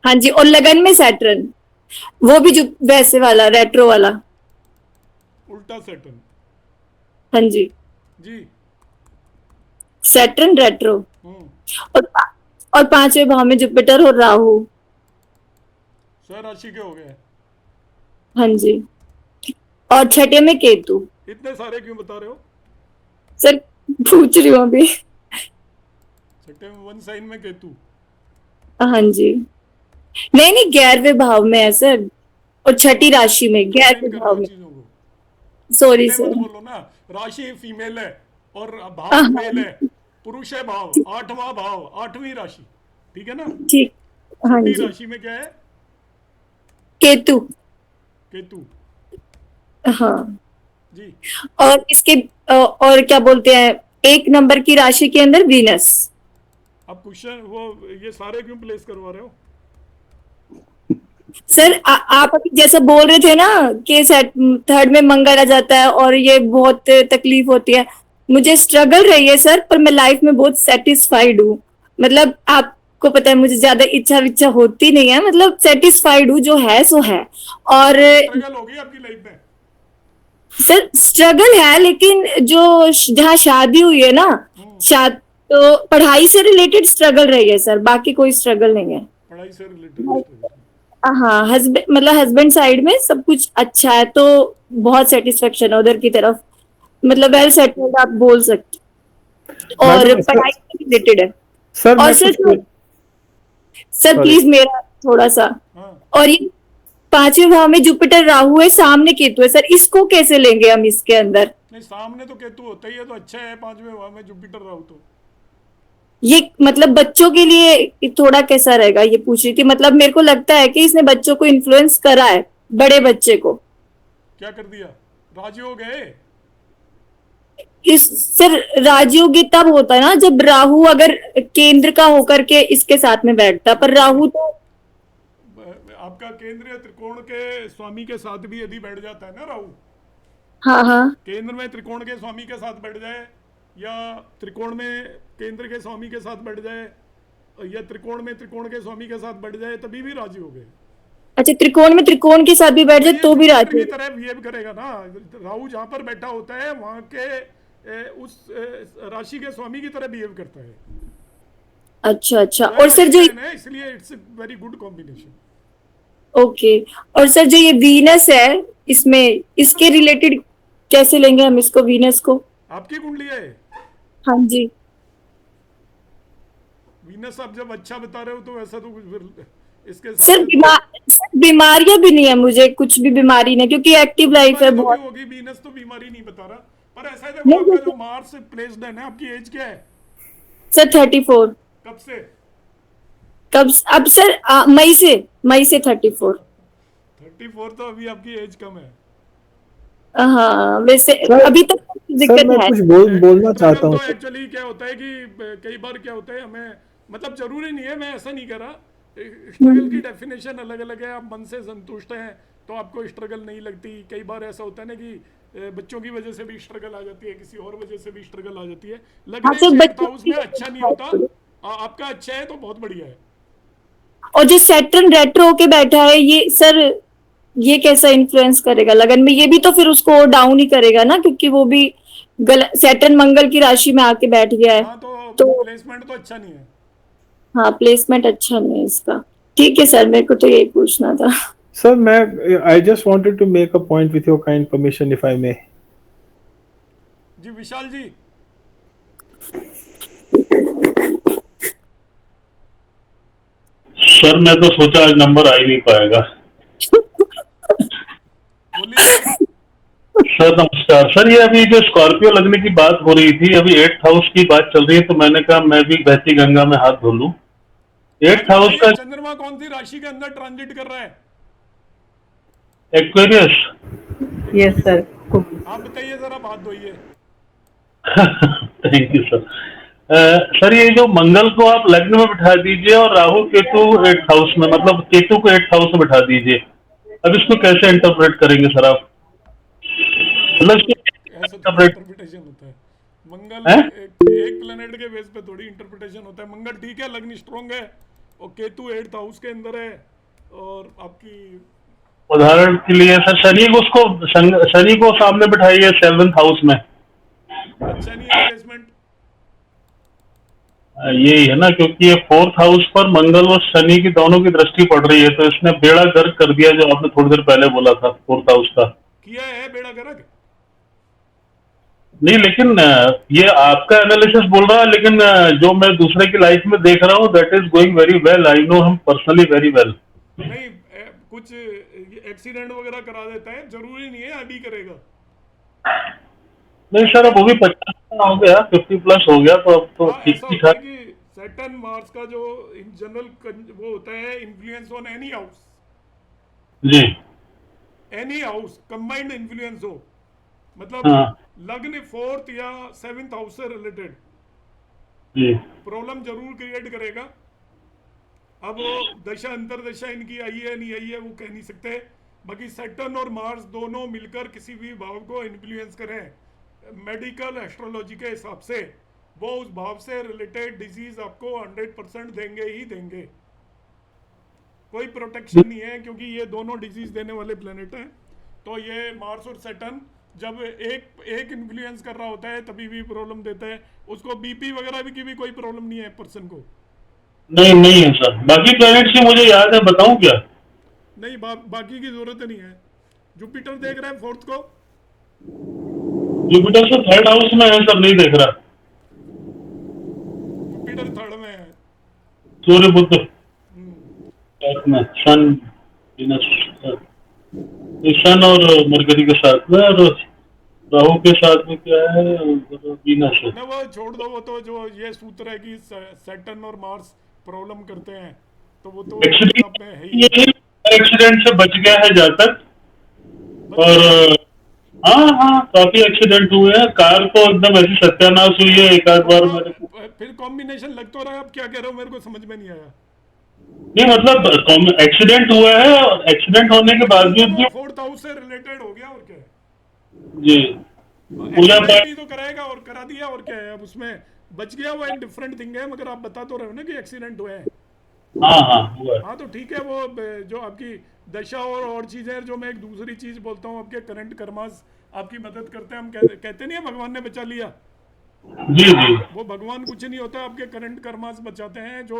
हाँ जी, और लगन में सैटर्न, वो भी जो वैसे वाला रेट्रो वाला, उल्टा सैटर्न। हाँ जी जी, सैटर्न रेट्रो। और 5वें भाव में जुपिटर और राहु। सर राशि के हो गए। हाँ जी, और 6ठे में केतु। इतने सारे क्यों बता रहे हो? सर पूछ रही हूँ अभी। 6ठे में 1 साइन में केतु। हाँ जी, नहीं 11वें भाव में है सर, और 6ठी राशि में 11वें भाव में। सॉरी सर, बोलो ना, राशि फीमेल है और भाव मेल है, पुरुष है भाव, 8वां भाव, 8वीं राशि, ठीक है ना? ठीक, हाँ जी। 6ठी राशि में क्या है? केतु। केतु। हाँ, 6ठी राशि में क्या है? केतु। 6ठी राशि में क्या है? 8वां भाव, 8वां भाव, 8वीं राशि, ठीक है ना? ठीक। 6ठी राशि में क्या है? केतु। केतु। 6ठी राशि में क्या है? केतु। हाँ जी। और इसके और क्या बोलते हैं, 1 नंबर की राशि के अंदर वीनस। आप क्वेश्चन वो ये सारे क्यों प्लेस करवा रहे हो? सर आप अभी जैसा बोल रहे थे ना कि थर्ड में मंगल आ जाता है और ये बहुत तकलीफ होती है, मुझे स्ट्रगल रही है सर, पर मैं लाइफ में बहुत सेटिस्फाइड हूँ। मतलब आपको पता है मुझे ज्यादा इच्छा विच्छा होती नहीं है, मतलब सेटिस्फाइड हूँ, जो है सो है। और स्ट्रगल होगी आपकी लाइफ में? सर स्ट्रगल है, लेकिन जो जहाँ शादी हुई है ना, शाद तो पढ़ाई से रिलेटेड स्ट्रगल रही है सर, बाकी कोई स्ट्रगल नहीं है। पढ़ाई से रिलेटेड? हाँ, हस्बैंड मतलब हस्बैंड साइड में सब कुछ अच्छा है, तो बहुत सेटिस्फेक्शन है उधर की तरफ, मतलब वेल सेटल्ड आप बोल सकते। और मैडम, पढ़ाई से रिलेटेड है। सर और मैं सर कुछ सर प्लीज मेरा थोड़ा सा, और ये 5वें भाव में जुपिटर राहु है, सामने केतु है सर, इसको कैसे लेंगे हम इसके अंदर? नहीं, सामने तो केतु होता ही है, तो अच्छा है 5वें भाव में जुपिटर राहु तो। ये मतलब बच्चों के लिए थोड़ा कैसा रहेगा ये पूछ रही थी, मतलब मेरे को लगता है कि इसने बच्चों को इन्फ्लुएंस करा है, बड़े बच्चे को। क्या कर दिया? राजी हो गए? इस सर राजयोगी तब होता है ना जब राहु अगर केंद्र का होकर के इसके साथ में बैठता, पर राहु तो आपका केंद्रीय त्रिकोण के स्वामी के साथ भी यदि बैठ जाता है ना राहु, हाँ हाँ केंद्र में त्रिकोण के स्वामी के साथ बैठ जाए, या त्रिकोण में केंद्र के स्वामी के साथ बैठ जाए, या त्रिकोण में त्रिकोण के स्वामी के साथ बैठ जाए, तभी भी राजी हो गए। अच्छा, त्रिकोण में त्रिकोण के साथ भी बैठ जाए तो भी राजी की तरह बिहेव करेगा ना। राहु जहां पर बैठा होता है वहां के उस राशि के स्वामी की तरह बिहेव करता है। अच्छा अच्छा। और सर जो इसलिए it's very good combination. Okay, और सर जो ये वीनस है इसमें, इसके रिलेटेड कैसे लेंगे हम इसको, वीनस को? आपकी कुंडली है? हाँ जी। वीनस आप जब अच्छा बता रहे हो तो वैसा तो कुछ इसके सर बीमारियां भी नहीं है, मुझे कुछ भी बीमारी नहीं, क्योंकि एक्टिव लाइफ है बहुत। होगी वीनस तो बीमारी नहीं बता रहा, पर ऐसा है देखो आपका जो मार्स प्लेस्ड है ना, आपकी एज क्या है? सर 34। कब से? कब? अब सर मई से 34। 34 तो अभी आपकी एज कम है। हाँ वैसे अभी तक दिक्कत मैं है। कुछ बोलना चाहता हूँ। तो एक्चुअली क्या होता है कि कई बार क्या होता है, हमें मतलब जरूरी नहीं है, मैं ऐसा नहीं कह रहा, स्ट्रगल की डेफिनेशन अलग अलग है। आप मन से संतुष्ट हैं तो आपको स्ट्रगल नहीं लगती। कई बार ऐसा होता है ना कि बच्चों की वजह से भी स्ट्रगल आ जाती है, किसी और वजह से भी स्ट्रगल आ जाती है। उसमें अच्छा नहीं होता। आपका अच्छा है तो बहुत बढ़िया है। और जो सैटर्न रेट्रो होके बैठा है ये सर, ये कैसा इन्फ्लुएंस करेगा लगन में? ये भी तो फिर उसको डाउन ही करेगा ना, क्योंकि वो भी सैटर्न मंगल की राशि में आके बैठ गया है। तो प्लेसमेंट तो अच्छा नहीं है। हाँ, प्लेसमेंट अच्छा नहीं है इसका। ठीक है सर, मेरे को तो यही पूछना था। Sir I just wanted to make a point with your kind permission, if I may. जी विशाल जी। सर मैं तो सोचा आज नंबर आ ही नहीं पाएगा। सर नमस्कार। सर ये अभी जो स्कॉर्पियो लगने की बात हो रही थी, अभी 8th हाउस की बात चल रही है, तो मैंने कहा मैं भी बहती गंगा में हाथ धो लूं। 8th हाउस का चंद्रमा कौन सी राशि के अंदर ट्रांजिट कर रहा है? एक्वेरियस। Yes sir. आप बताइए जरा, बात धोइए। Thank you sir. सर ये जो मंगल को आप लग्न में बिठा दीजिए और राहु केतु 8th हाउस में, मतलब केतु को 8th हाउस में बिठा दीजिए। अब इसको कैसे इंटरप्रेट करेंगे सर आप? इंटरप्रिटेशन होता है मंगल एक प्लेनेट के बेस पे थोड़ी इंटरप्रिटेशन होता है। मंगल ठीक है, लग्न स्ट्रॉन्ग है, और केतु 8th हाउस के अंदर है। और आपकी उदाहरण के लिए सर शनि को सामने बिठाइए 7th हाउस में। अच्छा नहीं है प्लेसमेंट। यही है ना, क्योंकि ये 4th हाउस पर मंगल और शनि की दोनों की दृष्टि पड़ रही है, तो इसने बेड़ा गर्क कर दिया, जो आपने थोड़ी देर पहले बोला था 4th हाउस का। किया है बेड़ा गर्क? नहीं, लेकिन ये आपका एनालिसिस बोल रहा है, लेकिन जो मैं दूसरे की लाइफ में देख रहा हूँ, that is going very well. I know him personally very well. नहीं, कुछ एक्सीडेंट वगैरह करा देता है, जरूरी नहीं है अभी करेगा। नहीं सर, अब वो भी 50 हो गया, 50+ हो गया, तो अब तो ठीक ही था। सैटर्न मार्स का जो इन जनरल वो होता है इन्फ्लुएंस ऑन एनी हाउस। जी। एनी हाउस कंबाइंड इन्फ्लुएंस हो, मतलब हाँ लग्न 4th या 7th हाउस से रिलेटेड जी प्रॉब्लम जरूर क्रिएट करेगा। अब वो दशा अंतरदशा इनकी आई है नहीं आई है वो कह नहीं सकते। बाकी सैटर्न और मार्स दोनों मिलकर किसी भी भाव को इन्फ्लुएंस करें मेडिकल एस्ट्रोलॉजी के हिसाब से, वो उस भाव से रिलेटेड डिजीज आपको 100% देंगे ही देंगे। कोई प्रोटेक्शन नहीं है क्योंकि ये दोनों डिजीज देने वाले प्लेनेट हैं। तो ये मार्स और सैटर्न जब एक इन्फ्लुएंस कर रहा होता है तभी भी प्रॉब्लम देता है। उसको बीपी वगैरह की भी कोई प्रॉब्लम नहीं है पर्सन को। नहीं नहीं है सर, बाकी प्लैनेट्स की मुझे याद है, बताऊं क्या? नहीं बाकी की जरूरत नहीं है। जुपिटर देख रहा है 4th को, जुपिटर से 3rd हाउस में है सर, नहीं देख रहा। जुपिटर 3rd में है। सूर्य बुध में, सन वीनस, सन और मरकरी के साथ में, और राहु के साथ में क्या है, वीनस है। ना वो छोड़ दो, वो तो जो ये सूत्र है कि सैटर्न और मार्स प्रॉब्लम करते हैं तो वो तो एक्सीडेंट है ही। एक्सीडेंट से बच गया है जहाँ तक, और हाँ हाँ काफी एक्सीडेंट हुए हैं, कार तो एकदम ऐसी सत्यानाश हुई है एक आध बार मेरे को। फिर कॉम्बिनेशन लग तो रहा है, आप क्या कह रहे हो मेरे को समझ में नहीं आया। नहीं मतलब एक्सीडेंट हुआ है, और एक्सीडेंट होने के बावजूद भी 4th हाउस से रिलेटेड हो गया और क्या है जी पूजा पाठ तो कराएगा और करा दिया और क्या है। अब उसमें बच गया वो एक डिफरेंट थिंग है, मगर आप बता तो रहे हो ना कि एक्सीडेंट हुआ है। हाँ हाँ हुआ है। हाँ तो ठीक है, वो जो आपकी दशा और चीजें, जो मैं एक दूसरी चीज बोलता हूँ, आपके करंट कर्मास आपकी मदद करते हैं। हम कहते नहीं है भगवान ने बचा लिया, जी जी वो भगवान कुछ नहीं होता, आपके करंट कर्मास बचाते हैं। जो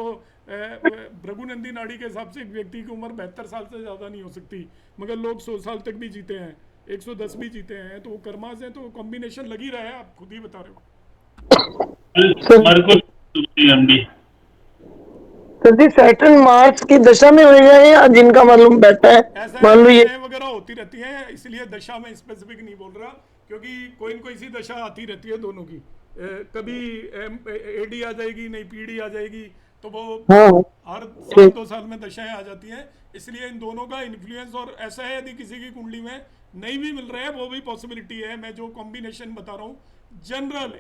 भृगुनंदी नाड़ी के हिसाब से एक व्यक्ति की उम्र 72 साल से ज्यादा नहीं हो सकती, मगर लोग 100 साल तक भी जीते हैं, 110 भी जीते हैं। तो वो कर्मास है, तो कॉम्बिनेशन लग ही रहा है, आप खुद ही बता रहे हो। सर जी सैटर्न मार्स की दशा में हो जाए या जिनका मालूम बैठा है, मान लो ये वगैरह होती रहती है, इसलिए दशा में स्पेसिफिक नहीं बोल रहा, क्योंकि कोई न कोई सी दशा आती रहती है दोनों की। कभी एडी आ जाएगी, नहीं पीडी आ जाएगी, तो वो हर 2 साल में दशाएं आ जाती हैं। इसलिए इन दोनों का इन्फ्लुएंस, और ऐसा है यदि किसी की कुंडली में नहीं भी मिल रहा है वो भी पॉसिबिलिटी है। मैं जो कॉम्बिनेशन बता रहा हूँ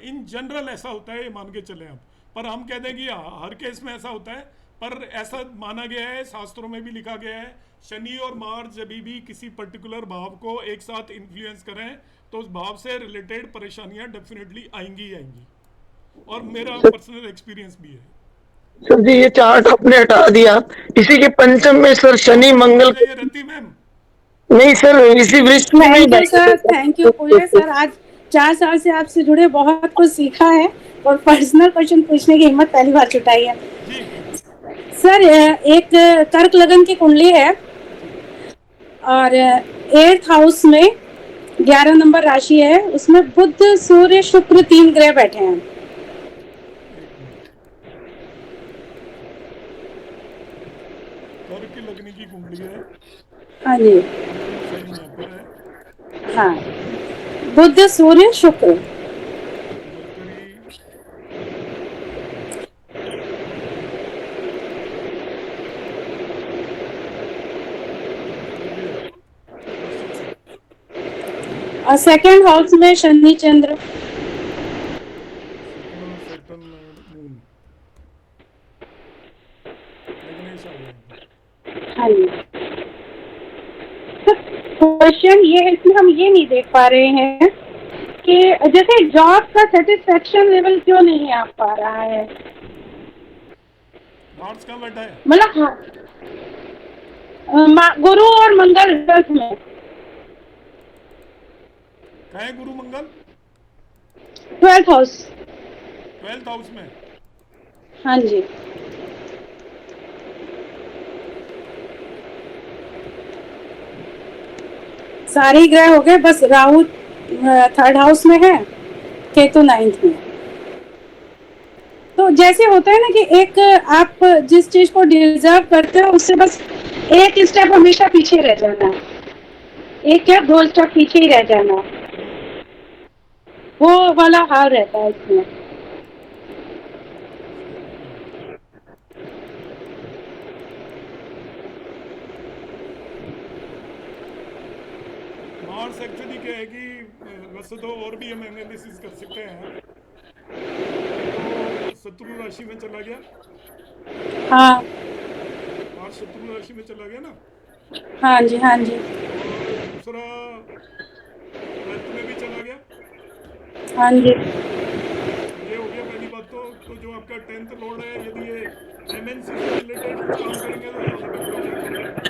इन जनरल ऐसा होता है, ये मान के चले आप। पर हम कह दें कि हर केस में ऐसा होता है, पर ऐसा माना गया है, शास्त्रों में भी लिखा गया है, शनि और मार्स जब भी किसी पर्टिकुलर भाव को एक साथ इन्फ्लुएंस करें तो उस भाव से रिलेटेड परेशानियां डेफिनेटली आएंगी ही आएंगी, और मेरा पर्सनल एक्सपीरियंस भी है। सर जी ये चार्ट आपने हटा दिया, इसी के पंचम में सर शनि मंगल रति मैम नहीं सर, इसी वृश्चिक में thank you sir, thank you Puja sir. आज 4 साल से आपसे जुड़े बहुत कुछ सीखा है, और पर्सनल क्वेश्चन पूछने की हिम्मत पहली बार जुटाई है। सर एक कर्क लगन की कुंडली है, और 8th हाउस में 11 नंबर राशि है, उसमें बुध सूर्य शुक्र 3 ग्रह बैठे हैं। कर्क की लगनी की कुंडली है। हाँ जी, हाँ बुध सूर्य शुक्र। और 2nd हाउस में शनि चंद्र। हाँ जी, क्वेश्चन ये है कि हम ये नहीं देख पा रहे हैं कि जैसे जॉब का सेटिस्फेक्शन लेवल क्यों नहीं आ पा रहा है। मार्स का बैठा है, मतलब हाँ गुरु और मंगल 12th में। कहाँ है गुरु मंगल? 12th house. 12th हाउस में। हाँ जी, सारे ग्रह हो गए, बस राहु 3rd हाउस में है, केतु 9th में। तो जैसे होता है ना कि एक आप जिस चीज को डिजर्व करते हो उससे बस एक स्टेप हमेशा पीछे रह जाना है, एक या 2 स्टेप पीछे ही रह जाना है, वो वाला हाल रहता है इसमें। मार्स एक्चुअली क्या है कि वैसे तो और भी हम एनालिसिस कर सकते हैं। एक तो शत्रु राशि में चला गया, हाँ मार्स शत्रु राशि में चला गया ना, हाँ जी हाँ जी और दूसरा 12th में भी चला गया। हाँ जी। ये हो गया पहली बात। तो जो आपका 10th लॉर्ड है, यदि ये एमएनसी से रिलेटेड कुछ काम करेंगे तो ज़्यादा बेटर हो जाएगा।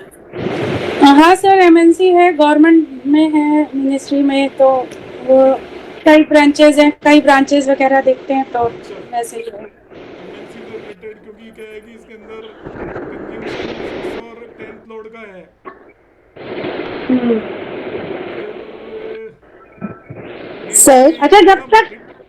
हाँ सर, एमएनसी है, गवर्नमेंट में है, मिनिस्ट्री में, तो वो कई ब्रांचेज हैं, कई ब्रांचेज वगैरह देखते हैं, तो वैसे ही है। एमएनसी से रिलेटेड, क्योंकि क्या है कि इसके अंदर कंजंक्शन 6 और 10th लॉर्ड का है। सर अच्छा, जब तक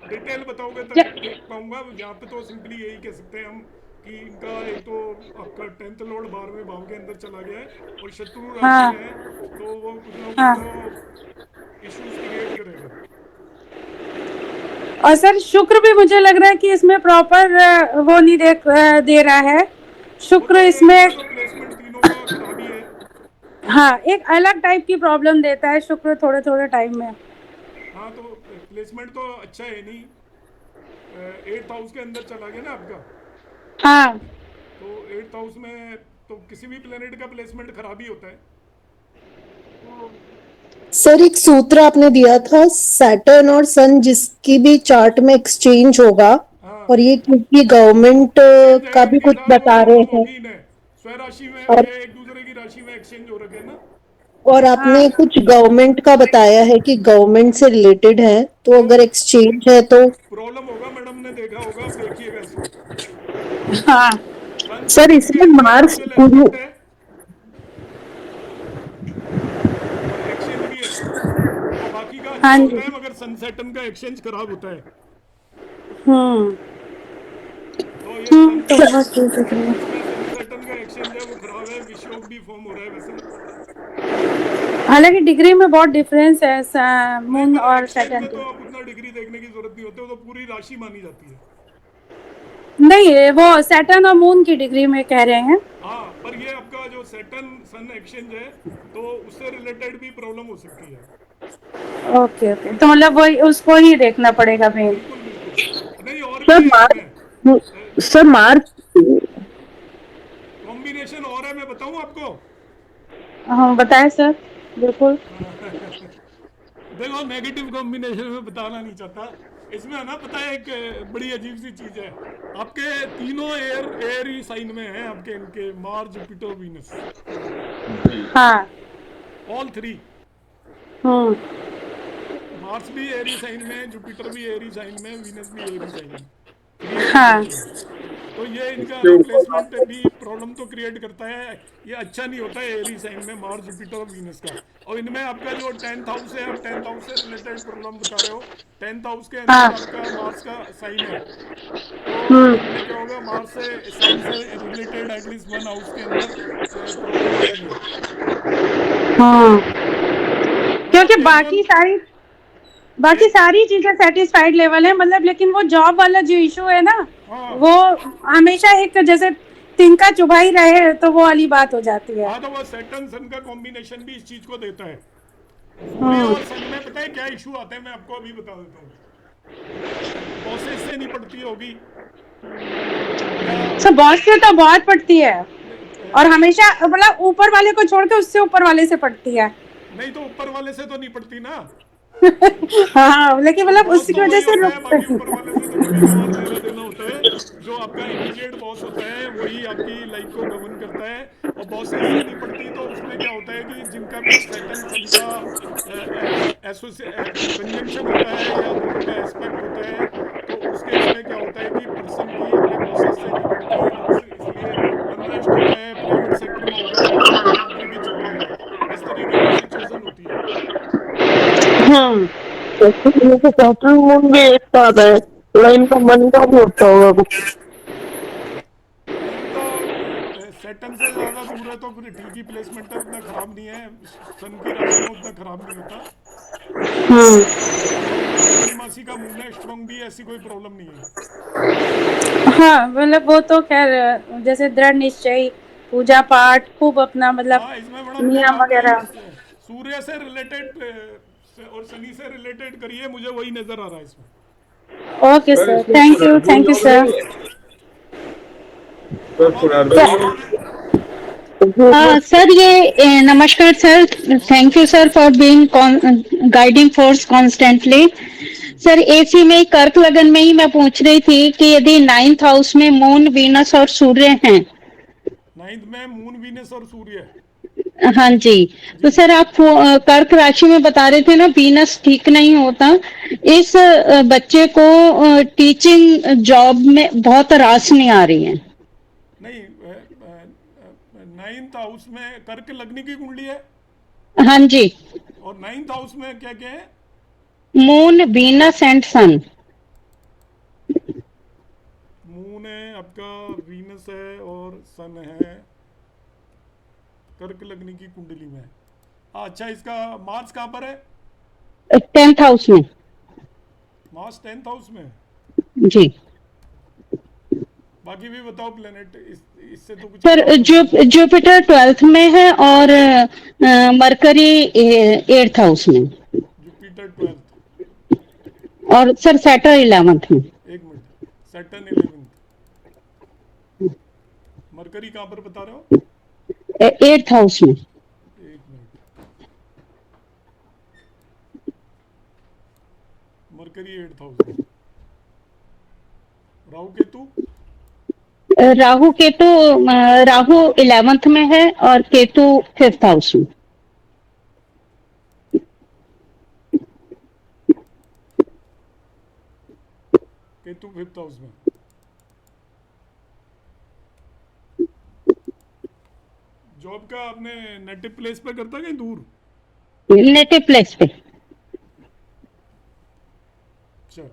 डिटेल बताओगे तब देख पाऊंगा। यहाँ पे तो सिंपली यही कह सकते हैं हम कि इनका एक तो आपका 10th लॉर्ड 12वें भाव के अंदर चला गया है और शत्रु राशि हाँ में है, तो वो कुछ ना हाँ। कुछ तो इश्यूज क्रिएट करेगा। और सर शुक्र भी मुझे लग रहा है कि इसमें प्रॉपर वो नहीं दे रहा है शुक्र इसमें। प्लेसमेंट तीनों का खराबी है। हाँ, एक अलग टाइप की प्रॉब्लम देता है शुक्र थोड़े थोड़े टाइम में। हाँ, तो प्लेसमेंट तो अच्छा है नहीं। 8th हाउस के अंदर चला गया ना आपका, हाँ तो 8th हाउस में तो किसी भी प्लेनेट का प्लेसमेंट खराब ही होता है। सर एक सूत्र आपने दिया था, सैटर्न और सन जिसकी भी चार्ट में एक्सचेंज होगा, और ये क्योंकि गवर्नमेंट का भी कुछ बता रहे हैं, स्वराशि में और ये एक दूसरे की राशि में एक्सचेंज हो रखे हैं ना। और आपने कुछ गवर्नमेंट का बताया है कि गवर्नमेंट से रिलेटेड है, तो अगर एक्सचेंज है तो प्रॉब्लम होगा। मैडम ने देखा होगा, आप देखिएगा इसको। हाँ सर इसमें मार्स गुरु और एक्सचेंज भी है, और बाकी का अच्छा हाँ जी। होता है, मगर सन सैटर्न का एक्सचेंज खराब होता है। तो ये तो बहुत ठीक है। इसमें सन सैटर्न का एक्सचेंज है वो खराब है। विषयोग भी फॉर्म हो रहा है वैसे। हालांकि डिग्री में बहुत डिफरेंस है मून और एक्सचेंज सैटर्न में तो के। आप उतना डिग्री देखने की जरूरत नहीं होती, वो तो पूरी राशि मानी जाती है। नहीं, वो सैटर्न और मून की डिग्री में कह रहे हैं। हाँ, पर ये आपका जो सैटर्न सन एक्सचेंज है, तो उससे रिलेटेड भी प्रॉब्लम हो सकती है। ओके ओके, तो मतलब वही उसको ही देखना पड़ेगा मेन। नहीं, और सर भी है इसमें। सर मार्स कॉम्बिनेशन और है, मैं बताऊं आपको। हाँ बताएं सर, बिल्कुल। देखो, नेगेटिव कॉम्बिनेशन में बताना नहीं चाहता। इसमें है ना, पता है, एक बड़ी अजीब सी चीज है। आपके तीनों एयर ही साइन में है आपके, इनके मार्स जुपिटर वीनस। हाँ ऑल 3। मार्स भी एरी साइन में, जुपिटर भी एरी साइन में, वीनस भी एरी साइन में, 3 एरी हाँ साइन में। तो ये इनका ना प्लेसमेंट भी प्रॉब्लम तो क्रिएट करता है। ये अच्छा नहीं होता है एरी साइन में मार्स जुपिटर और वीनस का। और इनमें आपका जो 10th हाउस है, आप 10th हाउस से रिलेटेड प्रॉब्लम बता रहे हो। 10th हाउस के अंदर आपका मार्स का साइन है, तो इनमें क्या होगा, मार्स से साइन से रिलेटेड एटलीस्ट 1 हाउस के अंदर प्रॉब्लम आती है। क्योंकि बाकी सारी चीजें सेटिस्फाइड लेवल है, मतलब, लेकिन वो जॉब वाला जो इशू है ना, वो हमेशा एक जैसे तिनका चुभा ही रहे, तो वो वाली बात हो जाती है। हाँ, तो वो सैटर्न सन का कॉम्बिनेशन भी इस चीज को देता है। सूर्य और सन में पता है क्या इशू आते हैं, मैं आपको अभी बता देता हूँ। बॉसेस से नहीं पड़ती होगी, सब बॉस से तो बहुत पड़ती है, और हमेशा मतलब ऊपर वाले को छोड़ के उससे ऊपर वाले से पड़ती है। नहीं, तो ऊपर वाले से तो नहीं पड़ती ना। हाँ, लेकिन मतलब उसकी वजह से बाकी ऊपर वाले से तो कभी कभार लेना देना होता है। जो आपका इमीडिएट बॉस होता है वही आपकी लाइफ को गवर्न करता है, और बॉसेस से नहीं पड़ती। तो उसमें क्या होता है कि जिनका भी सैटर्न सन का कंजंक्शन होता है या दोनों का एस्पेक्ट होता है, तो उस केस में क्या होता है कि पर्सन की अपने बॉसेस से नहीं पड़ती, इसलिए अनरेस्ट होता है। प्राइवेट सेक्टर में होगा तो उसका नौकरी भी छूट जाएगा। इस तरीके की सिचुएशन होती है। सैटर्न मून भी एक साथ है, तो इनका मन का भी होता होगा कुछ। मून तो सैटर्न से ज्यादा दूर है, तो फिर ठीक ही प्लेसमेंट है, उतना खराब नहीं है। सन की राशि में उतना खराब नहीं होता। पूर्णिमासी का मून है, स्ट्रॉन्ग भी है, ऐसी कोई प्रॉब्लम नहीं है। हाँ, मतलब वो तो खैर जैसे दृढ़ निश्चय, पूजा पाठ खूब अपना, मतलब नियम वगैरह। सूर्य से रिलेटेड और शनि से रिलेटेड करिए, मुझे वही नजर आ रहा है इसमें। Okay sir, thank you sir. Sir ये नमस्कार sir, thank you sir for being guiding force constantly. Sir AC में कर्क लगन में ही मैं पूछ रही थी कि यदि 9th हाउस में मून वीनस और सूर्य हैं। 9th में मून वीनस और सूर्य। हाँ जी, तो सर आप कर्क राशि में बता रहे थे ना वीनस ठीक नहीं होता, इस बच्चे को टीचिंग जॉब में बहुत रास नहीं आ रही है। नहीं, 9th हाउस में कर्क लग्न की कुंडली है। हाँ जी। और 9th हाउस में क्या क्या है? Moon Venus and sun. Moon है आपका, वीनस है और सन है कर्क लग्न की कुंडली में। अच्छा, इसका मार्स कहाँ पर है? 10th हाउस में। मार्स 10th हाउस में जी। बाकी भी बताओ प्लेनेट, इससे तो कुछ। सर जुपिटर 12th में है और मरकरी 8th हाउस में। जुपिटर 12th और सर सैटर्न 11th में। एक मिनट, सैटर्न 11th, मरकरी कहाँ पर बता रहे हो? 8th हाउस में। एक मिनट, मरकरी 8th हाउस में। राहु केतु? राहु केतु, राहु 11th में है और केतु 5th हाउस में। केतु 5th हाउस में। जॉब का आपने नेटिव प्लेस पे करता कहीं दूर? नेटिव प्लेस पे। अच्छा,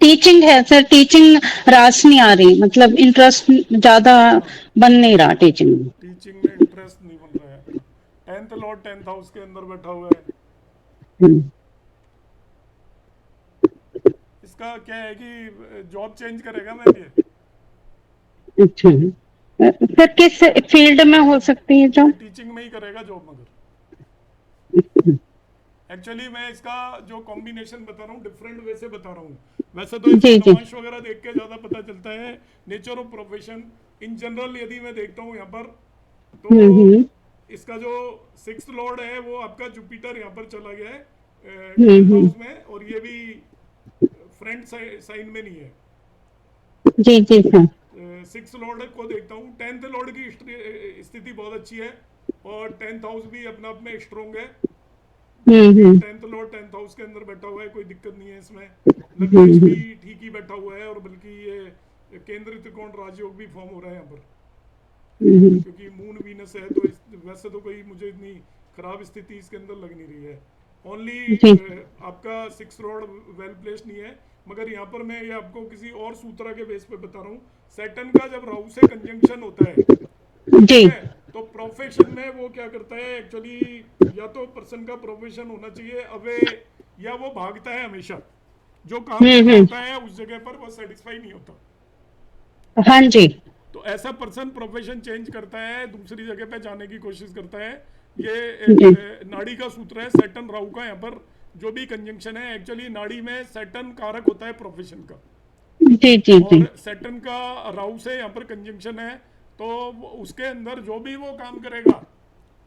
टीचिंग है सर, टीचिंग रास नहीं आ रही, मतलब इंटरेस्ट ज्यादा बन नहीं रहा टीचिंग में। टीचिंग में इंटरेस्ट नहीं बन रहा है आपका। 10th लॉर्ड 10th हाउस के अंदर बैठा हुआ है। इसका क्या है कि जॉब चेंज करेगा मैं ये। अच्छा, सर किस फील्ड में हो सकती है जॉब? टीचिंग में ही करेगा जॉब, मगर एक्चुअली मैं इसका जो कॉम्बिनेशन बता रहा हूँ डिफरेंट वे से बता रहा हूँ। वैसे तो इसका नवांश वगैरह देख के ज्यादा पता चलता है, nature of profession in general यदि मैं देखता हूँ यहाँ पर, तो इसका जो 6th लॉर्ड है वो आपका जुपिटर यहाँ पर चला गया है 10th हाउस में, और ये भी फ्रेंड साइन में नहीं है। जी जी सर। 6th लॉर्ड को देखता हूँ, 10th लॉर्ड की स्थिति बहुत अच्छी है और 10th हाउस भी अपना आप में स्ट्रॉन्ग है। 10th लॉर्ड 10th हाउस के अंदर बैठा हुआ है, कोई दिक्कत नहीं है इसमें। लग्नेश भी ठीक ही बैठा हुआ है और बल्कि ये केंद्र त्रिकोण राजयोग भी फॉर्म हो रहा है यहाँ पर, क्योंकि मून वीनस है। तो वैसे तो कोई मुझे इतनी खराब स्थिति इसके अंदर लग नहीं रही है। ओनली आपका 6th लॉर्ड वेल प्लेस्ड नहीं है, मगर यहाँ पर मैं ये आपको किसी और सूत्र के बेस पे बता रहा हूँ। सैटर्न का जब राहु से कंजंक्शन होता है जी, तो प्रोफेशन में वो क्या करता है एक्चुअली, या तो पर्सन का प्रोफेशन होना चाहिए अवे, या वो भागता है हमेशा। जो काम करना होता है उस जगह पर वो सेटिस्फाई नहीं होता। हाँ जी। तो ऐसा पर्सन प्रोफेशन चेंज करता है, दूसरी जगह पे जाने की कोशिश करता है। ये नाड़ी का सूत्र है सैटर्न राहु का। यहाँ पर जो भी कंजंक्शन है, एक्चुअली नाड़ी में सैटर्न कारक होता है प्रोफेशन का। जी जी जी। और सैटर्न का राहु से यहाँ पर कंजंक्शन है, तो उसके अंदर जो भी वो काम करेगा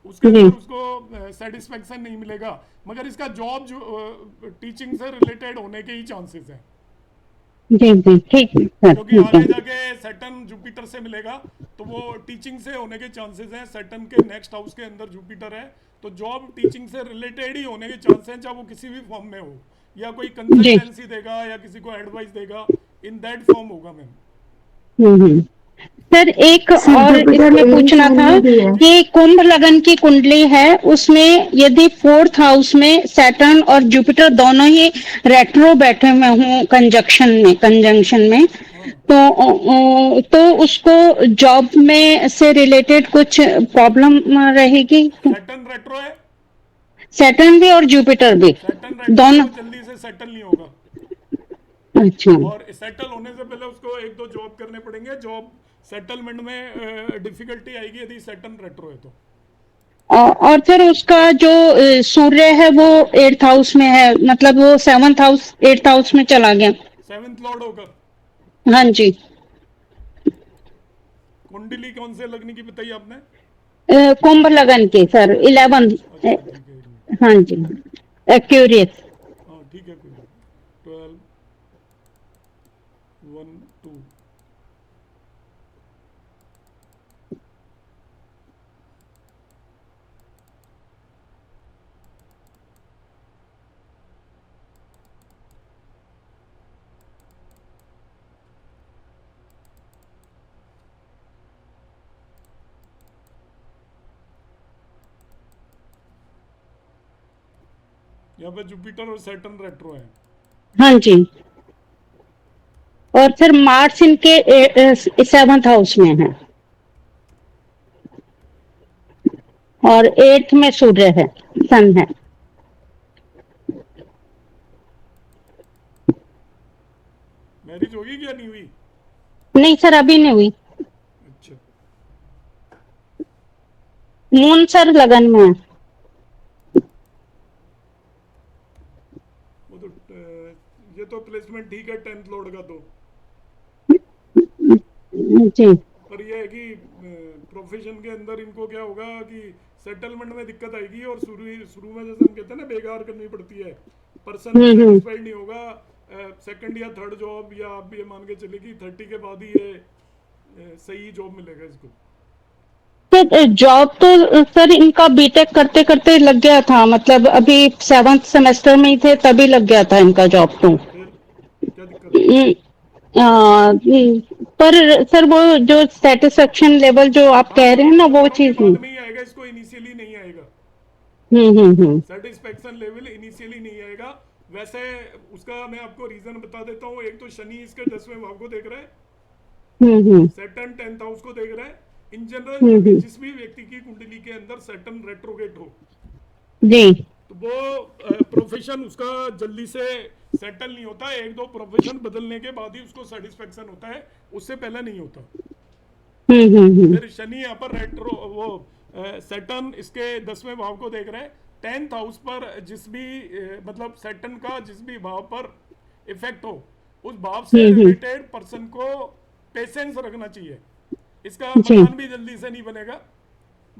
उसके अंदर उसको सेटिस्फेक्शन नहीं मिलेगा। मगर इसका जॉब जो टीचिंग से रिलेटेड होने के ही चांसेस हैं। जी जी ठीक है सर, क्योंकि आगे जाके सैटर्न जुपिटर से मिलेगा, तो वो टीचिंग से होने के चांसेस हैं। सैटर्न के नेक्स्ट हाउस के अंदर जुपिटर है, तो जॉब टीचिंग से रिलेटेड ही होने के चांस हैं, चाहे वो किसी भी फॉर्म में हो, या कोई कंसल्टेंसी देगा या किसी को एडवाइस देगा, इन दैट फॉर्म होगा मैम। सर एक और इसमें पूछना था कि कुंभ लगन की कुंडली है, उसमें यदि 4th हाउस में सैटर्न और जुपिटर दोनों ही रेट्रो बैठे हुए हों कंजंक्शन में, तो उसको जॉब में से रिलेटेड कुछ प्रॉब्लम रहेगी? सैटर्न रेट्रो है, सैटर्न भी और जुपिटर भी दोनों जल्दी से सेटल नहीं होगा। अच्छा। और सेटल होने से पहले उसको 1-2 जॉब करने पड़ेंगे। जॉब सेटलमेंट में डिफिकल्टी आएगी यदि सैटर्न रेट्रो है तो। और फिर उसका जो सूर्य है वो 8th हाउस में है, मतलब वो 7th हाउस 8th हाउस में चला गया। 7th लॉर्ड होगा। हाँ जी। कुंडली कौन से लगने की बताई आपने? कुंभ लगन के सर 11। हाँ जी, एक्यूरियस। हाँ ठीक है, कोई 12 1 2 यहाँ पे जुपिटर और सैटर्न रेट्रो है। हाँ जी। और फिर मार्स इनके 7th हाउस में है और 8th में सूर्य है, सन है। मैरिज होगी क्या नहीं हुई? नहीं सर, अभी नहीं हुई। अच्छा, मून सर लगन में है। वो तो ये तो प्लेसमेंट ठीक है 10th लॉर्ड का तो, जी। पर ये है कि प्रोफेशन के अंदर इनको क्या होगा कि सेटलमेंट में दिक्कत आएगी, और शुरू में जैसे हम कहते हैं ना बेकार करनी पड़ती है, पर्सन सेटिस्फाइड नहीं होगा। सेकंड या थर्ड जॉब, या आप ये मान के चले कि 30 के बाद ही ये सही जॉब मिलेगा इसको। तो जॉब तो सर इनका बीटेक करते करते लग गया था, मतलब अभी 7th सेमेस्टर में ही थे तभी लग गया था इनका जॉब तो। क्या दिक्कत? पर सर वो जो सेटिस्फेक्शन लेवल जो आप कह रहे हैं ना, वो चीज नहीं। नहीं आएगा, इसको इनिशियली नहीं आएगा। सेटिस्फेक्शन लेवल इनिशियली नहीं आएगा। वैसे उसका मैं आपको रीजन बता देता हूँ। एक तो शनि इसके 10वें भाव को देख रहा है, सैटर्न 10th हाउस को देख रहा है। इन जनरल जिस भी व्यक्ति की कुंडली के अंदर सैटर्न रेट्रोगेट हो जी, तो वो प्रोफेशन उसका जल्दी से सेटल नहीं होता। 1-2 प्रोफेशन बदलने के बाद ही उसको सेटिस्फेक्शन होता है, उससे पहले नहीं होता। फिर शनि यहाँ पर रेट्रो वो सैटर्न इसके 10वें भाव को देख रहे हैं। 10th हाउस पर जिस भी मतलब सैटर्न का जिस भी भाव पर इफेक्ट हो, उस भाव से रिलेटेड पर्सन को पेशेंस रखना चाहिए। इसका मकान भी जल्दी से नहीं बनेगा।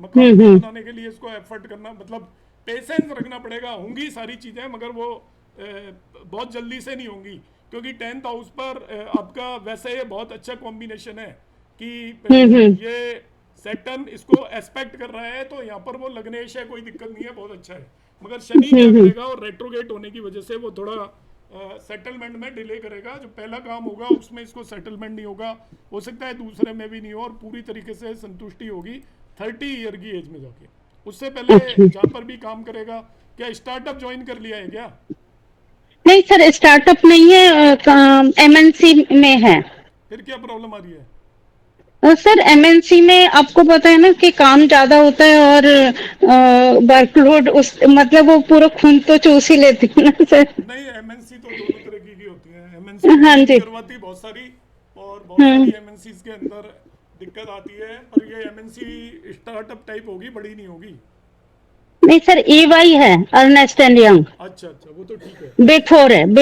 मकान बनाने के लिए इसको एफर्ट करना, मतलब पेशेंस रखना पड़ेगा। होंगी सारी चीजें, मगर वो बहुत जल्दी से नहीं होंगी, क्योंकि 10th हाउस पर आपका वैसे ये बहुत अच्छा कॉम्बिनेशन है कि ये सैटर्न इसको एस्पेक्ट कर रहा है, तो यहाँ पर वो लग्नेश है, कोई दिक्कत नहीं है, बहुत अच्छा है। मगर शनि क्या करेगा, और रेट्रोगेट होने की वजह से वो थोड़ा सेटलमेंट में डिले करेगा। जो पहला काम होगा उसमें इसको सेटलमेंट नहीं होगा, हो सकता है दूसरे में भी नहीं हो, और पूरी तरीके से संतुष्टि होगी 30 ईयर की एज में जाके। उससे पहले जहाँ पर भी काम करेगा, क्या स्टार्टअप ज्वाइन कर लिया है क्या? नहीं सर, स्टार्टअप नहीं है, एमएनसी में है। फिर क्या प्रॉब्लम आ रही है? सर एमएनसी में आपको पता है ना कि काम ज्यादा होता है, और वर्कलोड उस मतलब वो पूरा खून तो चूस ही लेती है ना सर। नहीं, एमएनसी तो दोनों तरह की होती है। एमएनसी हाँ जी, करवाती बहुत सारी, और बहुत सारी एमएनसी के अंदर दिक्कत आती है, पर ये एमएनसी स्टार्टअप टाइप होगी, बड़ी नहीं होगी। नहीं सर, EY है, अर्नेस्ट एंड यंग। अच्छा, वो तो ठीक है। बिग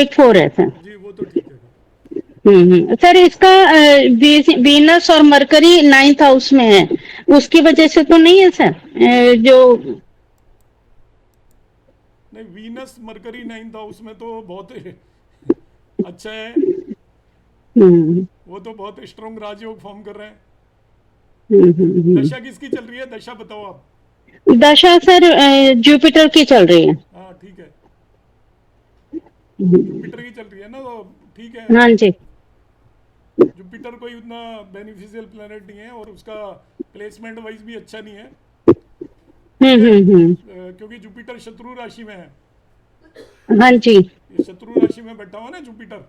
फोर है सर जी, वो तो ठीक है। सर इसका वीनस और मरकरी 9th हाउस में है, उसकी वजह से तो नहीं है सर जो नहीं, वीनस मरकरी 9th हाउस में तो बहुत अच्छा है। वो तो बहुत स्ट्रॉन्ग राजयोग फॉर्म कर रहे हैं। दशा किसकी चल रही है? दशा बताओ आप। दशा सर जुपिटर की चल रही है। हाँ ठीक है, जुपिटर की चल रही है ना, तो ठीक है। हाँ जी, जुपिटर कोई उतना बेनिफिशियल प्लैनेट नहीं है, और उसका प्लेसमेंट वाइज भी अच्छा नहीं है। क्योंकि जुपिटर शत्रु राशि में है। हाँ जी, ये शत्रु राशि में बैठा हुआ ना जुपिटर।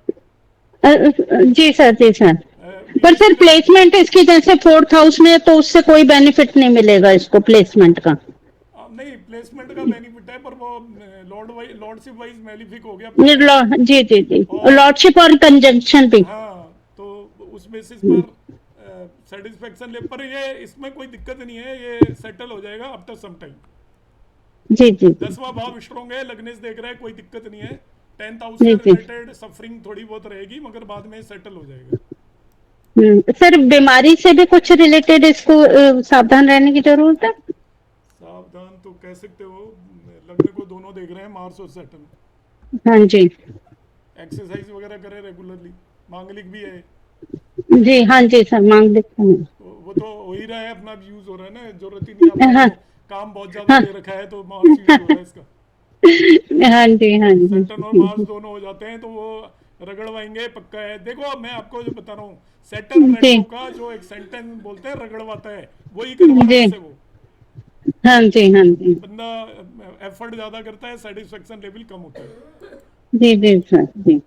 जी सर, पर सर प्लेसमेंट इसकी जैसे 4th हाउस में है, तो उससे कोई बेनिफिट नहीं मिलेगा इसको प्लेसमेंट का। नहीं, प्लेसमेंट का बेनिफिट है, पर वो लॉर्डशिप वाइज मैलिफिक हो गया। जी, लॉर्डशिप और कंजंक्शन भी। हाँ, तो उस बेसिस पर सेटिस्फेक्शन ले, पर ये इसमें कोई दिक्कत नहीं है, ये सेटल हो जाएगा आफ्टर सम टाइम। जी जी 10वां भाव स्ट्रॉन्ग है, लग्नेश देख रहा है, कोई दिक्कत नहीं है। 10th हाउस जी, से जी। रिलेटेड सफरिंग थोड़ी बहुत रहेगी, मगर बाद में सेटल हो जाएगा। सर बीमारी से भी कुछ रिलेटेड इसको सावधान रहने की जरूरत है? सावधान तो कह सकते हो, लग्न को दोनों देख रहे हैं, मार्स और सैटर्न। हाँ जी एक्सरसाइज वगैरह करे रेगुलरली, मांगलिक भी है जी, हाँ जी सर, मांग देखते हैं। तो वो तो हो ही रहा है, अपना यूज हो रहा है ना, जरूरत ही नहीं आपको हाँ। काम बहुत ज्यादा ले रखा है तो मार्स यूज हो रहा है इसका। हाँ जी हाँ जी सैटर्न और मार्स दोनों हो जाते हैं तो वो रगड़वाएंगे, पक्का है। देखो अब मैं आपको जो बता रहा हूँ, सैटर्न जी। रेट्रो का जो एक सेंटेंस बोलते हैं रगड़वाता है, वही करवाना है जी। इससे वो। हाँ जी हाँ जी बंदा एफर्ट ज्यादा करता है, सेटिस्फेक्शन लेवल कम होता है। जी जी सर जी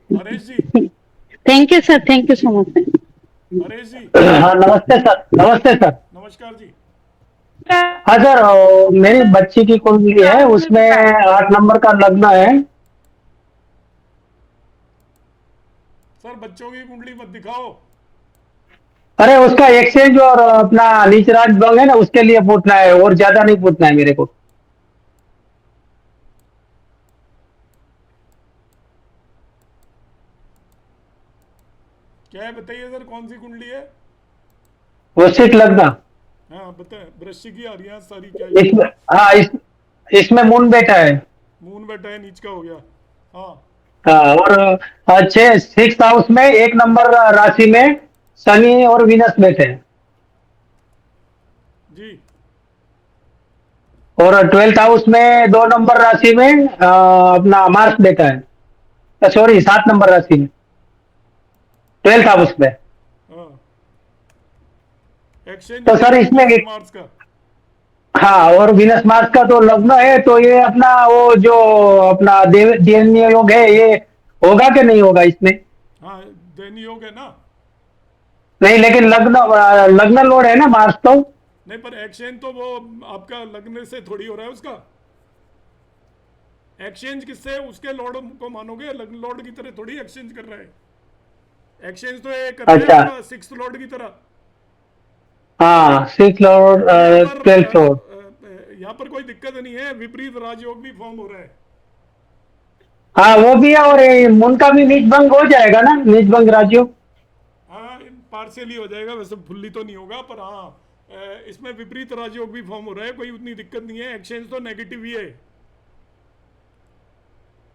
Haresh ji, thank you sir, thank you so much. Haresh ji, हाँ नमस्ते सर, नमस्ते सर। नमस्कार जी। हाँ सर, मेरी बच्ची की कुंडली है, उसमें 8 नंबर का लग्न है। सर बच्चों की कुंडली मत दिखाओ। अरे उसका एक्सचेंज और अपना नीचराज भंग है ना, उसके लिए पूछना है, और ज्यादा नहीं पूछना है मेरे को। क्या है बताइए सर, कौन सी कुंडली है? वृश्चिक लग्न। हाँ बताए, वृश्चिक की आ रही है सारी, क्या इसमें हाँ इसमें मून बैठा है। मून बैठा है, नीच का हो गया। हाँ हाँ, और 6th हाउस में 1 नंबर राशि में शनि और वीनस बैठे हैं। जी। और 12th हाउस में 2 नंबर राशि में अपना मार्स बैठा है, सॉरी 7 नंबर राशि में 12th हाउस में। एक्सचेंज तो सर इसमें मार्स का, हाँ, और वीनस मार्स का तो लग्न है, तो ये अपना वो जो अपना देवनीय योग है, ये होगा कि नहीं होगा इसमें? हाँ दैनी योग है ना। नहीं, लेकिन लग्न लोड है ना मार्स तो। नहीं पर एक्सचेंज तो वो आपका लग्न से थोड़ी हो रहा है उसका। एक्सचेंज किससे, उसके लॉर्ड को मानोगे, लग्न लॉर्ड की तरह थोड़ी एक्सचेंज कर रहा है। एक्सचेंज तो ये कर रहा है 6th लॉर्ड की तरह। हाँ 6th लॉर्ड 12th लॉर्ड। यहाँ पर कोई दिक्कत नहीं है, विपरीत राजयोग भी फॉर्म हो रहा है। हाँ वो भी है, और मून का भी नीच भंग हो जाएगा ना, नीच भंग राजयोग। हाँ पार्शियली हो जाएगा, वैसे फुल्ली तो नहीं होगा, पर हाँ इसमें विपरीत राजयोग भी फॉर्म हो रहा है, कोई उतनी दिक्कत नहीं है। एक्सचेंज तो नेगेटिव ही है,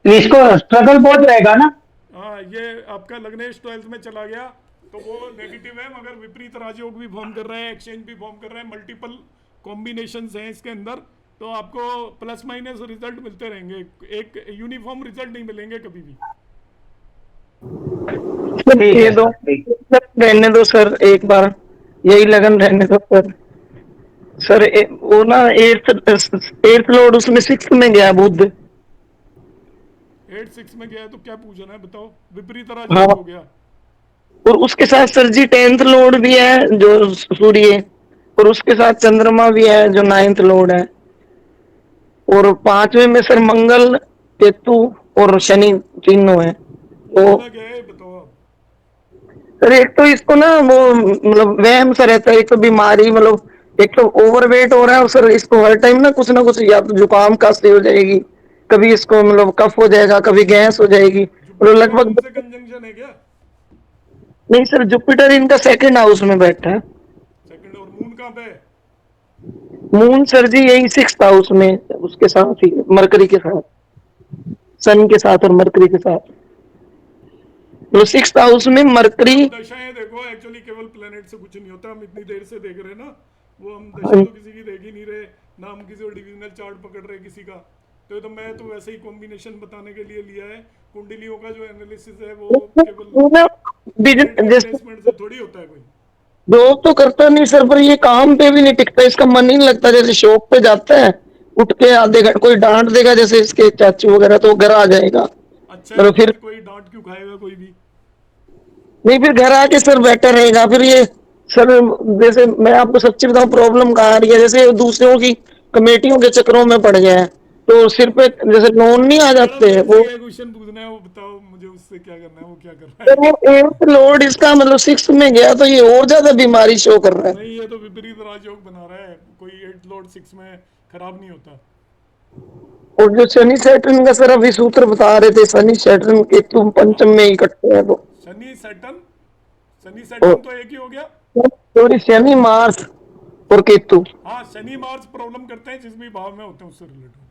इसको स्ट्रगल बहुत रहेगा ना। हाँ ये आपका लग्नेश 12th में चला गया तो वो नेगेटिव है, मगर विपरीत राजयोग भी फॉर्म कर रहे हैं, एक्सचेंज भी फॉर्म कर रहे हैं, मल्टीपल कॉम्बिनेशंस हैं इसके अंदर, तो आपको प्लस माइनस रिजल्ट मिलते रहेंगे, एक यूनिफॉर्म रिजल्ट नहीं मिलेंगे कभी भी। ये दो रहने दो सर, एक बार यही लगन रहने दो सर। सर वो ना 8th लॉर्ड उसमें 6th में गया बुध। 8-6 में गया है तो क्या पूछना है बताओ, विपरीत हाँ। राजयोग हो गया। और उसके साथ सर जी 10th लॉर्ड भी है जो सूर्य, और उसके साथ चंद्रमा भी है जो 9th लॉर्ड है, और 5वें में सर मंगल, केतु और शनि तीनों है। तो सर एक तो इसको ना वो मतलब वहम सा रहता है, एक तो बीमारी, मतलब एक तो ओवरवेट हो रहा है, और सर इसको हर टाइम ना कुछ या तो जुकाम खांसी हो जाएगी, कभी इसको मतलब कफ हो जाएगा, कभी गैस हो जाएगी, और लगभग कंजंक्शन है क्या? नहीं सर, जुपिटर इनका 2nd हाउस में बैठा है। सेकंड, और मून कहाँ पे है? मून सर जी यही 6th हाउस में, उसके साथ ही मरकरी के साथ, सन के साथ और मरकरी के साथ, तो 6th हाउस में मरकरी। दशाएं देखो, एक्चुअली केवल प्लेनेट से कुछ नहीं होता, हम इतनी देर से देख रहे हैं ना, वो हम दशा तो किसी की देख ही नहीं रहे ना, हम किसी को डिविजनल चार्ट पकड़ रहे किसी का, तो मैं तो वैसे ही कॉम्बिनेशन बताने के लिए लिया है। कुंडलियों का जो एनालिसिस है वो केवल प्लेसमेंट से थोड़ी होता है कोई। जॉब तो करता नहीं सर, पर ये काम पे भी नहीं टिकता, इसका मन ही नहीं लगता। जैसे शॉप पे जाता है, उठ के आधे घंटे कोई डांट देगा, जैसे इसके चाचू वगैरह, तो घर आ जाएगा। अच्छा तो फिर कोई डांट क्यों खाएगा कोई भी? नहीं, फिर घर आके सर बेटर रहेगा। फिर ये सर जैसे मैं आपको सच्ची बताऊं, प्रॉब्लम कहाँ आ रही है, जैसे दूसरों की कमेटियों के चक्करों में पड़ गया है, तो सिर पे जैसे लोन नहीं आ जाते हैं वो, क्वेश्चन पूछना है वो बताओ मुझे, उससे क्या करना है, वो क्या कर रहा तो है? वो एट लोड इसका मतलब सिक्स में गया तो ये और ज्यादा बीमारी शो कर रहा है। नहीं, ये तो विपरीत राजयोग बना रहा है, कोई 8 लॉर्ड 6 में खराब नहीं होता। और जो शनि सैटर्न का सर अभी सूत्र बता रहे थे, शनि सैटर्न केतु पंचम में इकट्ठे हैं तो शनि सैटर्न तो एक ही हो गया। सॉरी, शनि मार्स और केतु, हाँ, शनि मार्स प्रॉब्लम करते हैं जिस भी भाव में होते हैं उससे रिलेटेड।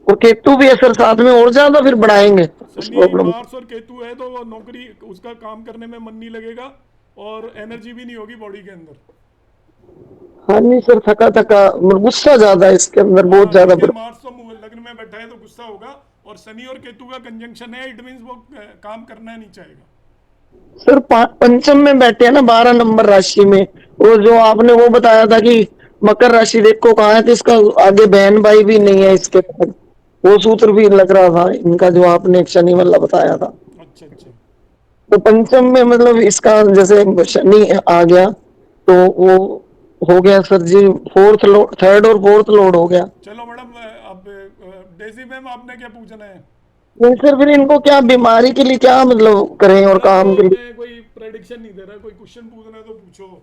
और केतु भी है सर साथ में, और ज्यादा फिर बढ़ाएंगे उस शनि प्रॉब्लम। मार्स और केतु है तो वो नौकरी, उसका काम करने में मन नहीं लगेगा और एनर्जी भी नहीं होगी बॉडी के अंदर। हाँ नहीं सर, थका थका गुस्सा ज्यादा है इसके अंदर, बहुत ज्यादा। मार्स तो लग्न में बैठा है तो गुस्सा होगा, और शनि और केतु का कंजंक्शन है, इट मींस वो काम करना नहीं चाहेगा। सर पंचम में बैठे हैं ना 12 नंबर राशि में, और जो आपने वो बताया था कि मकर राशि देखो कहाँ है, तो इसका आगे बहन भाई भी नहीं है इसके बाद, वो सूत्र भी लग रहा था इनका जो आपने एक शनि वाला बताया था। अच्छा अच्छा। तो पंचम में मतलब इसका जैसे शनि आ गया तो वो हो गया सर जी, फोर्थ लोड, थर्ड और फोर्थ लोड हो गया। चलो मैडम, अब डेजी मैम आपने क्या पूछना है? नहीं सर, फिर इनको क्या बीमारी के लिए क्या मतलब करें और काम के लिए? मैं कोई प्रेडिक्शन नहीं दे रहा, कोई क्वेश्चन पूछना है तो पूछो।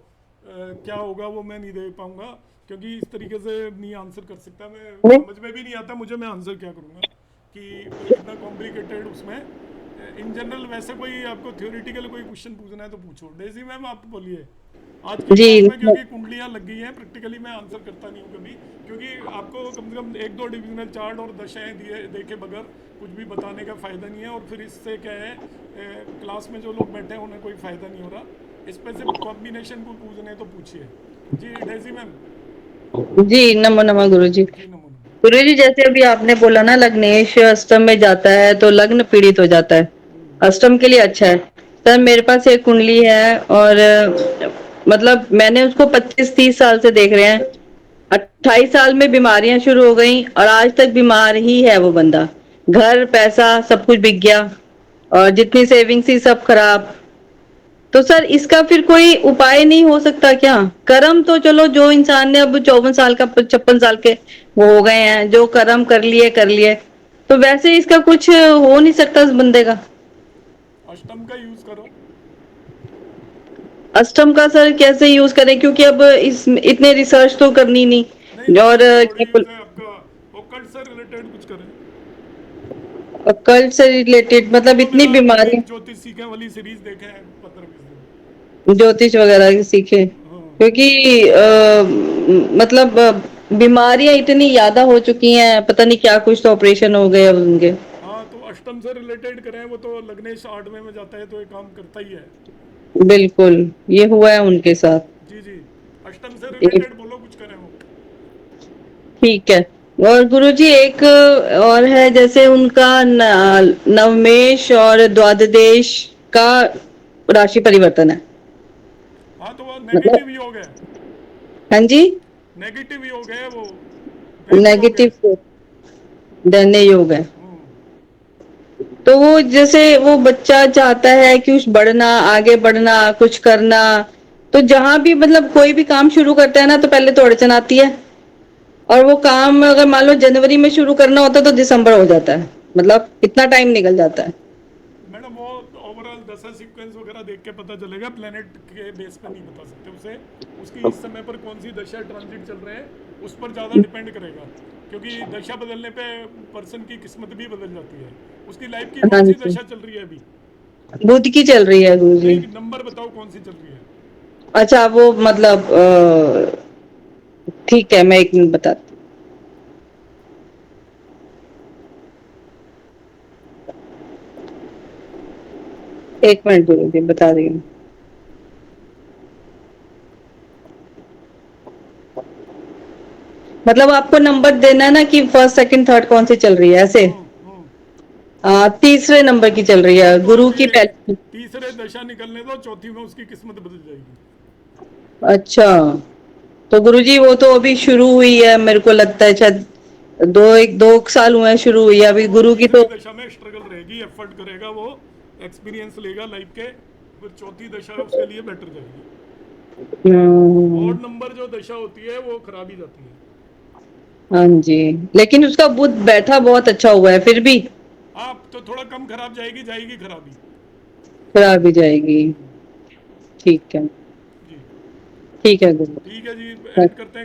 क्या होगा वो मैं नहीं दे पाऊंगा, क्योंकि इस तरीके से नहीं आंसर कर सकता मैं, समझ में भी नहीं आता मुझे, मैं आंसर क्या करूंगा कि इतना कॉम्प्लिकेटेड उसमें। इन जनरल वैसे कोई आपको थ्योरेटिकल कोई क्वेश्चन पूछना है तो पूछो। डेजी मैम आप बोलिए आज की क्लास में, क्योंकि कुंडलियां लग गई हैं, प्रैक्टिकली मैं आंसर करता नहीं हूँ कभी, क्योंकि आपको कम से कम 1-2 डिविजनल चार्ट और दशाएं देखे बगैर कुछ भी बताने का फ़ायदा नहीं है, और फिर इससे क्या है, क्लास में जो लोग बैठे हैं उन्हें कोई फ़ायदा नहीं हो रहा। स्पेसिफिक कॉम्बिनेशन को पूछने तो पूछिए। जी डेजी मैम। जी नमो नमः गुरुजी। गुरुजी जैसे अभी आपने बोला ना, लग्नेश अष्टम में जाता है तो लग्न पीड़ित हो जाता है, अष्टम के लिए अच्छा है। सर मेरे पास एक कुंडली है और मतलब मैंने उसको 25-30 साल से देख रहे हैं, 28 साल में बीमारियां शुरू हो गई और आज तक बीमार ही है वो बंदा। घर पैसा सब कुछ बिक गया और जितनी सेविंग्स थी सब खराब। तो सर इसका फिर कोई उपाय नहीं हो सकता क्या? कर्म तो चलो जो इंसान ने अब 54 साल का 56 साल के वो हो गए हैं, जो कर्म कर लिए, तो वैसे इसका कुछ हो नहीं सकता उस बंदे का? अष्टम का यूज करो। अष्टम का सर कैसे यूज करें, क्योंकि अब इस इतने रिसर्च तो करनी नहीं और ओकल्ट से रिलेटेड कुछ करें। ओकल्ट से रिलेटेड मतलब इतनी बीमारी, ज्योतिष सीखे वाली सीरीज देखे हैं 15-20 दिन, ज्योतिष वगैरह सीखे, क्योंकि मतलब बीमारियां इतनी ज्यादा हो चुकी हैं, पता नहीं क्या कुछ तो ऑपरेशन हो गए अब उनके। हाँ तो अष्टम से रिलेटेड करें, वो तो लग्नेश 8वें में जाता है तो ये काम करता ही है। बिल्कुल ये हुआ है उनके साथ। जी जी, अष्टम से रिलेटेड बोलो कुछ करें वो। ठीक है। और गुरुजी एक और है, जैसे उनका नवमेश और द्वादश का राशि परिवर्तन है। हाँ तो वो नेगेटिव योग है। हाँ जी, नेगेटिव योग है वो, नेगेटिव धन्य योग है। तो वो जैसे वो बच्चा चाहता है कि कुछ बढ़ना, आगे बढ़ना, कुछ करना, तो जहां भी मतलब कोई भी काम शुरू करता है ना तो पहले तो अड़चन आती है, और वो काम अगर मान लो जनवरी में शुरू करना होता है तो दिसंबर हो जाता है, मतलब इतना टाइम निकल जाता है। मैडम वो ओवरऑल दशा सीक्वेंस वगैरह देख के पता चलेगा, प्लेनेट के बेस पे नहीं बता सकते उसे। उसकी इस समय पर कौन सी दशा ट्रांजिट चल रहे हैं उस पर ज़्यादा डिपेंड करेगा, क्योंकि दशा बदलने पे पर्सन की किस्मत भी बदल जाती है। उसकी लाइफ की कौन सी दशा चल रही है अभी? बुध की चल रही है गुरुजी। नंबर बताओ कौन सी चल रही है? अच्छा वो मतलब ठीक है, मैं एक मिनट बताती हूँ। एक मिनट गुरुजी बता रही हूँ। मतलब आपको नंबर देना ना कि फर्स्ट सेकंड थर्ड कौन सी चल रही है, ऐसे। तीसरे नंबर की चल रही है, गुरु की पहली। तीसरे दशा निकलने दो, चौथी में उसकी किस्मत बदल जाएगी। अच्छा तो गुरुजी वो तो अभी शुरू हुई है, मेरे को लगता है शायद 2 साल हुए हैं शुरू हुई है अभी। गुरु की तो दशा में स्ट्रगल रहेगी, एफर्ट करेगा वो, एक्सपीरियंस लेगा लाइफ के, फिर चौथी दशा उसके लिए बेटर जाएगी। और नंबर जो दशा होती है वो खराब ही जाती है। हाँ जी, लेकिन उसका बुध बैठा बहुत अच्छा हुआ है, फिर भी आप तो थोड़ा कम खराब जाएगी खराबी। खराब ही जाएगी। ठीक है, ठीक है गुरु। ठीक है जी, एंड करते हैं।